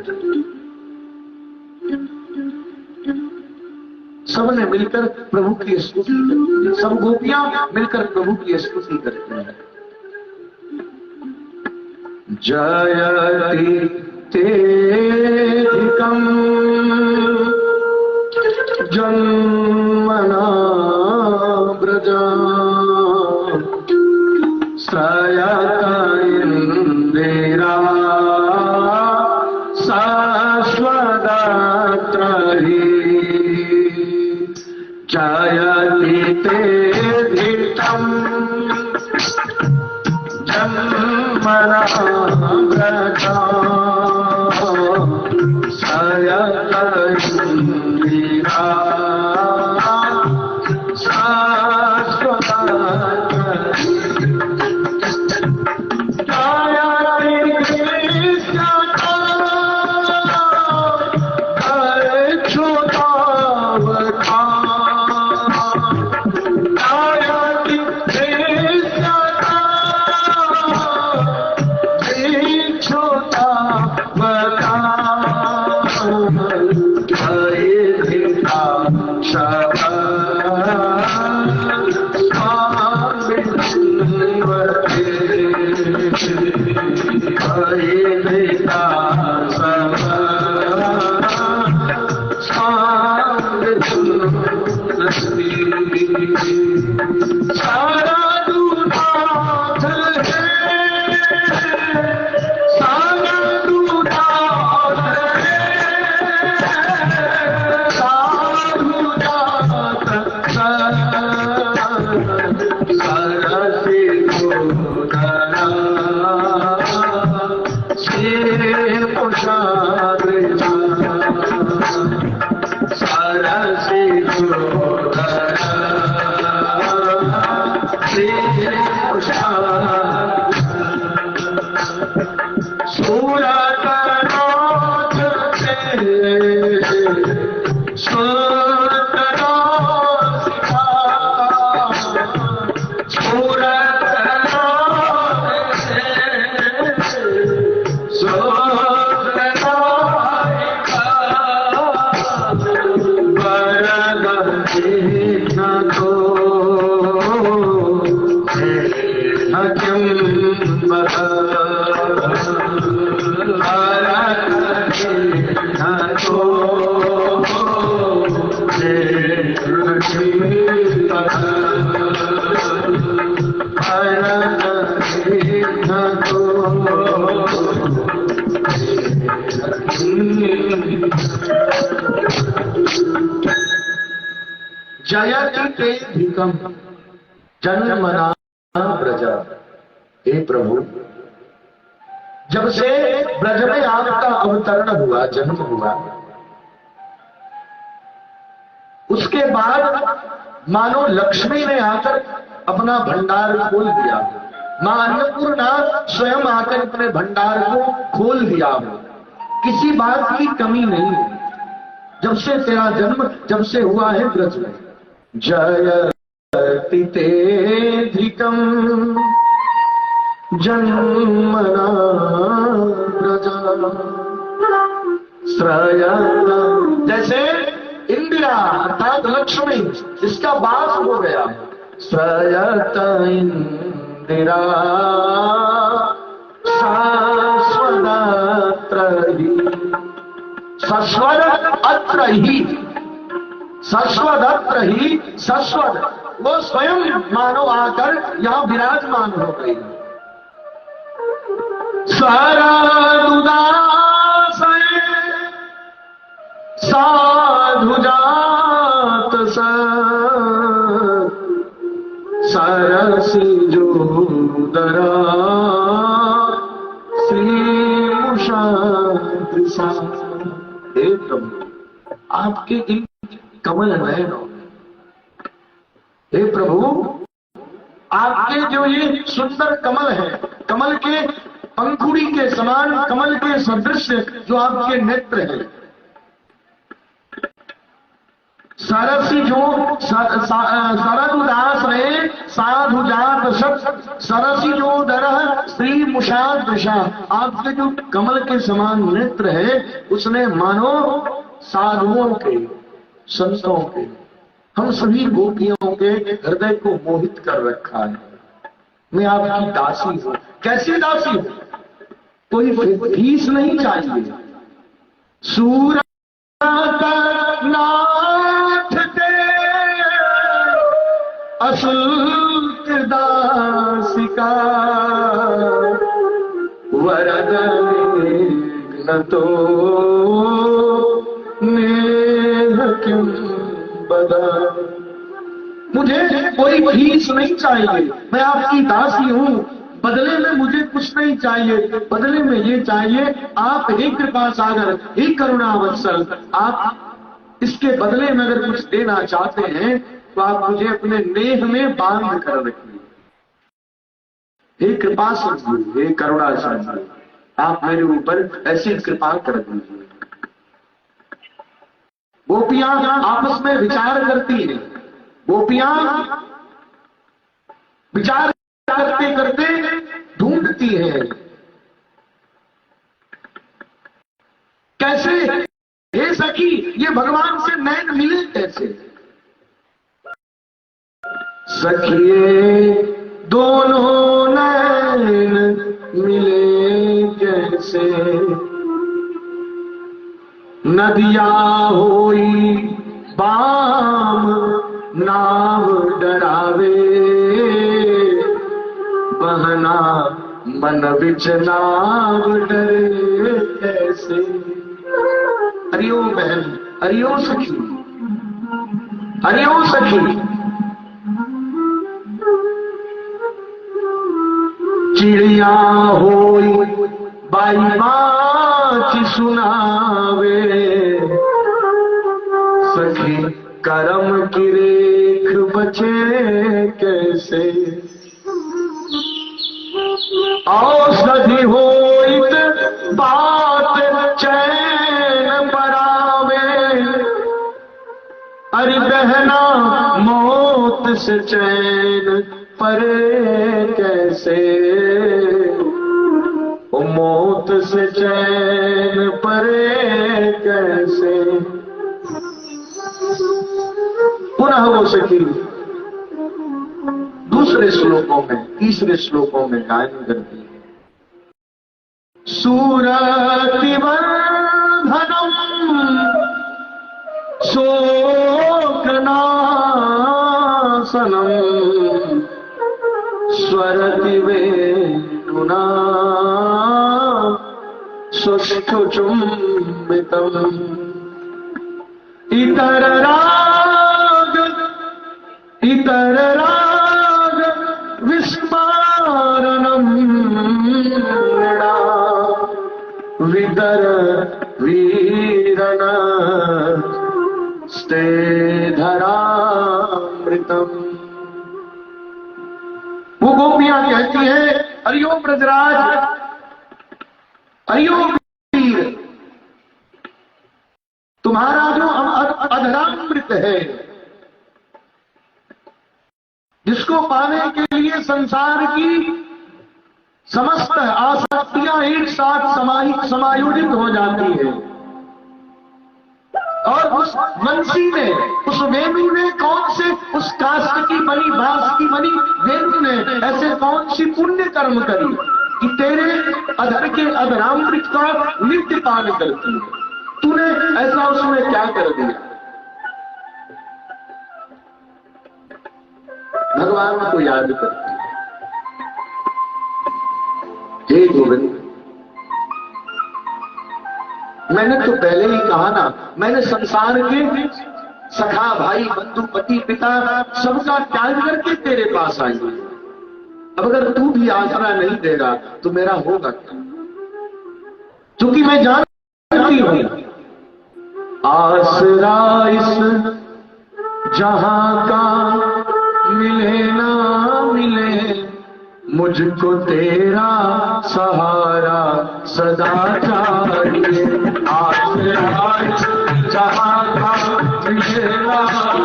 S1: सबने मिलकर प्रभु की स्तुति करती है, सब गोपियां मिलकर प्रभु की स्तुति करती हैं। जयति तेधिकं जन्मना ब्रजा, श्रयत इंदिरा शाश्वतत्रहि, जयति तेधिकं जन्मना ब्रजा, श्रयत जयति धिकम जन्मना ब्रजा। हे प्रभु, जब से ब्रज में आपका अवतरण हुआ, जन्म हुआ, उसके बाद मानो लक्ष्मी ने आकर अपना भंडार खोल दिया। मां अन्नपूर्णा स्वयं आकर अपने भंडार को खोल दिया। किसी बात की कमी नहीं है। जब से तेरा जन्म जब से हुआ है ब्रज में। जयति तेधिकम जन्मना ब्रजा श्रयत। जैसे इंदिरा अर्थात लक्ष्मी, इसका वास हो गया। श्रयत इंदिरा शाश्वतत्र ही, शाश्वत अत्र ही, शाश्वत अत्र ही, शाश्वत वो स्वयं मानो आकर यहां विराजमान हो गई। स्वरादुदास साधुजात सरसी जोदरा श्रीमुषा। एकदम आपके इन कमल नयन, हे प्रभु आपके जो ये सुंदर कमल है, कमल के पंखुड़ी के समान, कमल के सदृश जो आपके नेत्र हैं। सरसी जो सरदुदास रहे साधुजात सरसी जो दरह श्री मुषादृशा। आपके जो कमल के समान नेत्र है, उसने मानो साधुओं के, संतों के, हम सभी गोपियों के हृदय को मोहित कर रखा है। मैं आपकी दासी हूं। कैसी दासी हूं? कोई फीस नहीं चाहिए। सूरत नाथ दे अशुल्क दासिका, वरद न तो नेह क्यों बदा। मुझे कोई फीस नहीं चाहिए, मैं आपकी दासी हूं। बदले में मुझे कुछ नहीं चाहिए, बदले में ये चाहिए आप हे कृपा सागर, हे करुणा वत्सल, आप इसके बदले में अगर कुछ देना चाहते हैं तो आप मुझे अपने नेह में बांध कर रखिए। हे कृपा सिंधु, हे करुणा सिंधु, आप मेरे ऊपर ऐसी कृपा कर दीजिए। गोपियां आपस में विचार करती हैं। गोपियां विचार करते करते ढूंढती है कैसे, हे सखी ये भगवान से नैन मिले कैसे। सखिए दोनों नैन मिले कैसे, नदिया होई बाम नाव डरावे, बहना मन बिच नाव डरे कैसे। हरिओ बहन, हरिओ सखी, हरिओ सखी। चिड़िया होई बाई माच सुनावे, सखी करम की रेख बचे कैसे। औषधि होइत बात चैन परावे, अरे बहना मौत से चैन परे कैसे। ओ मौत से चैन परे कैसे। पुनः वो सखी दूसरे श्लोकों में, तीसरे श्लोकों में गायन करती है। सूरति बंधनम शोकनाशनम, स्वरति वेणुना सुष्ठुचुम्बितम्, इतर राग विस्मारणम, विदर वीरण स्ते धरामृतम। वो गोपियां कहती है, हरिओ ब्रजराज, हरिओ वीर, तुम्हारा जो अधरामृत है, जिसको पाने के लिए संसार की समस्त आसक्तियां एक साथ समायोजित हो जाती है, और उस वंशी ने, उस वेणु ने कौन से, उस काष्ठ की बनी, बांस की बनी वेणु ने ऐसे कौन सी पुण्य कर्म करी कि तेरे अधर के अधरामृत का नित्य पान करती है। तूने ऐसा उसमें क्या कर दिया। भगवान को याद करती है, हे गोविंद, मैंने तो पहले ही कहा ना, मैंने संसार के सखा भाई बंधु पति पिता सबका त्याग करके तेरे पास आई हूं। अब अगर तू भी आसरा नहीं देगा तो मेरा होगा क्या। क्योंकि मैं जानती हूं आसरा इस जहां का मिले ना मिले, मुझको तेरा सहारा सदा चाहिए। आसरा जहां का मिले ना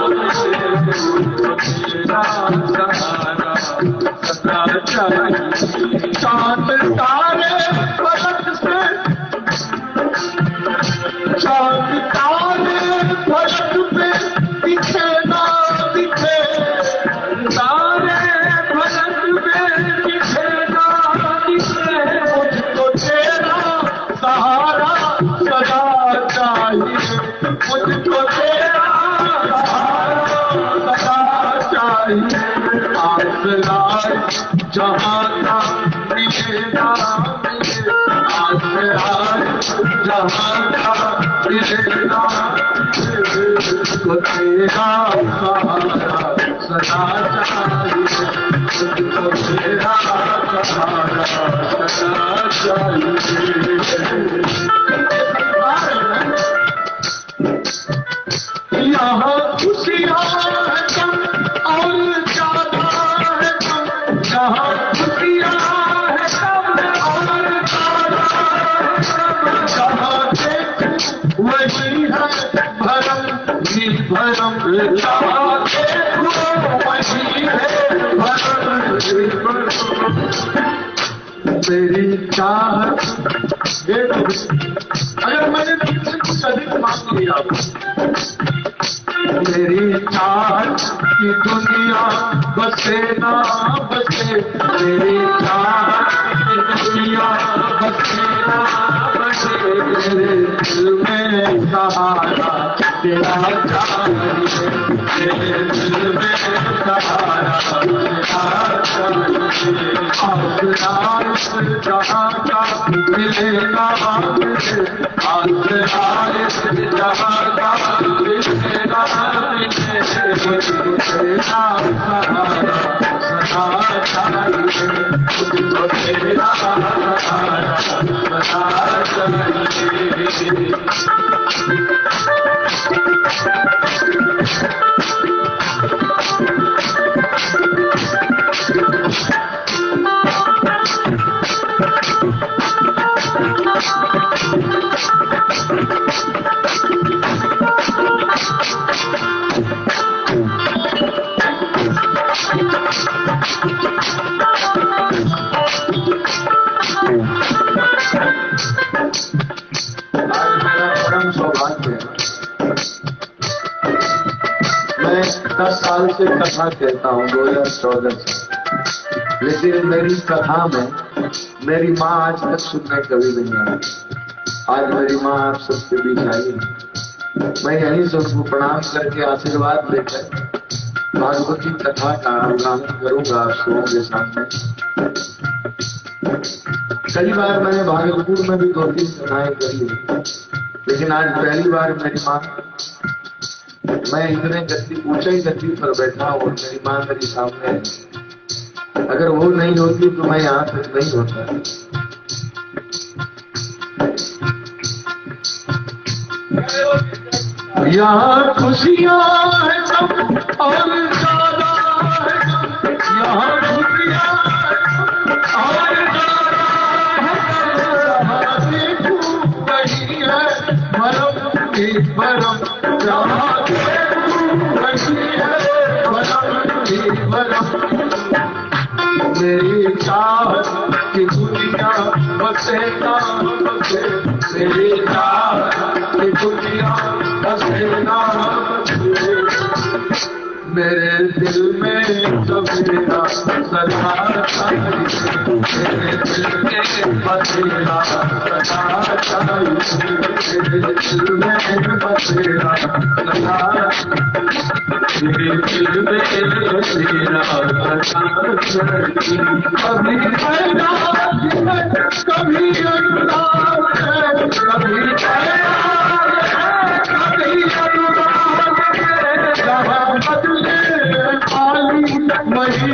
S1: मिले, मुझको तेरा सहारा सदा चाहिए। चांद तारे फलक से, चांद तारे फलक पे दिखे ना दिखे, तारे फलक पे दिखे ना दिखे, मुझको तेरा सहारा सदा चाहिए। मुझको तेरा सहारा सदा चाहिए। आसरा जहां का मिले ना मिले, आसरा जहां का मिले ना मिले, मुझको तेरा सहारा सदा चाहिए। मुझको तेरा सहारा सदा चाहिए। यहाँ खुशियाँ है कम और ज्यादा है कम, यहाँ खुशियाँ है कम और ज्यादा है कम, जहाँ देख वही है भरम निर्भरम, जहाँ देखो वही है भरम निर्भरम। तेरी चाहत, अगर मैंने तुमसे कुछ अधिक मांग लिया, मेरी चाहत की दुनिया बस बसे ना बसे तेरी चाहत की दुनिया बसे ना बसे तेरे दिल में सहारा तेरा चाहिए तेरे दिल में सहारा तेरा चाहिए आसरार जहाँ का मिलेगा मुझे आसरार जहाँ का मिलेगा मुझे तेरा सहारा सदा चाहिए मुझको तेरा सहारा सदा चाहिए। परम सौभाग्य है। मैं 10 साल से कथा कहता हूँ 2014 से, लेकिन मेरी कथा में मेरी माँ आज तक सुनने कभी नहीं आई। आज मेरी माँ आप सबके बीच आई है। मैं यहीं से उनको प्रणाम करके आशीर्वाद लेकर भागवती कथा का आह्वान करूंगा आप सबों के सामने। कई बार मैंने भागलपुर में भी 2-3 कथाएं कर ली, लेकिन आज पहली बार मेरी माँ, मैं इतने गति ऊंचाई गति पर बैठा हूँ और मेरी माँ मेरे सामने है। अगर वो नहीं होती तो मैं यहाँ तक नहीं होता। यहाँ खुशियाँ है सब और ज्यादा है, यहाँ खुशियाँ और ज्यादा है, नहीं है भरम की भरम, जहाँ नहीं है भरम की भरम। मेरी चाहत की दुनिया बसे ना बसे मेरी चाहत की दुनिया बसे ना बसे मेरे दिल में तो मेरा सदा चाहिए मेरे दिल में बसेरा सदा चाहिए मेरे दिल में बसेरा सदा मेरे दिल में बसेरा सदा कभी पैदा कभी अनुराग कभी कभी अनुराग बदले खाली वही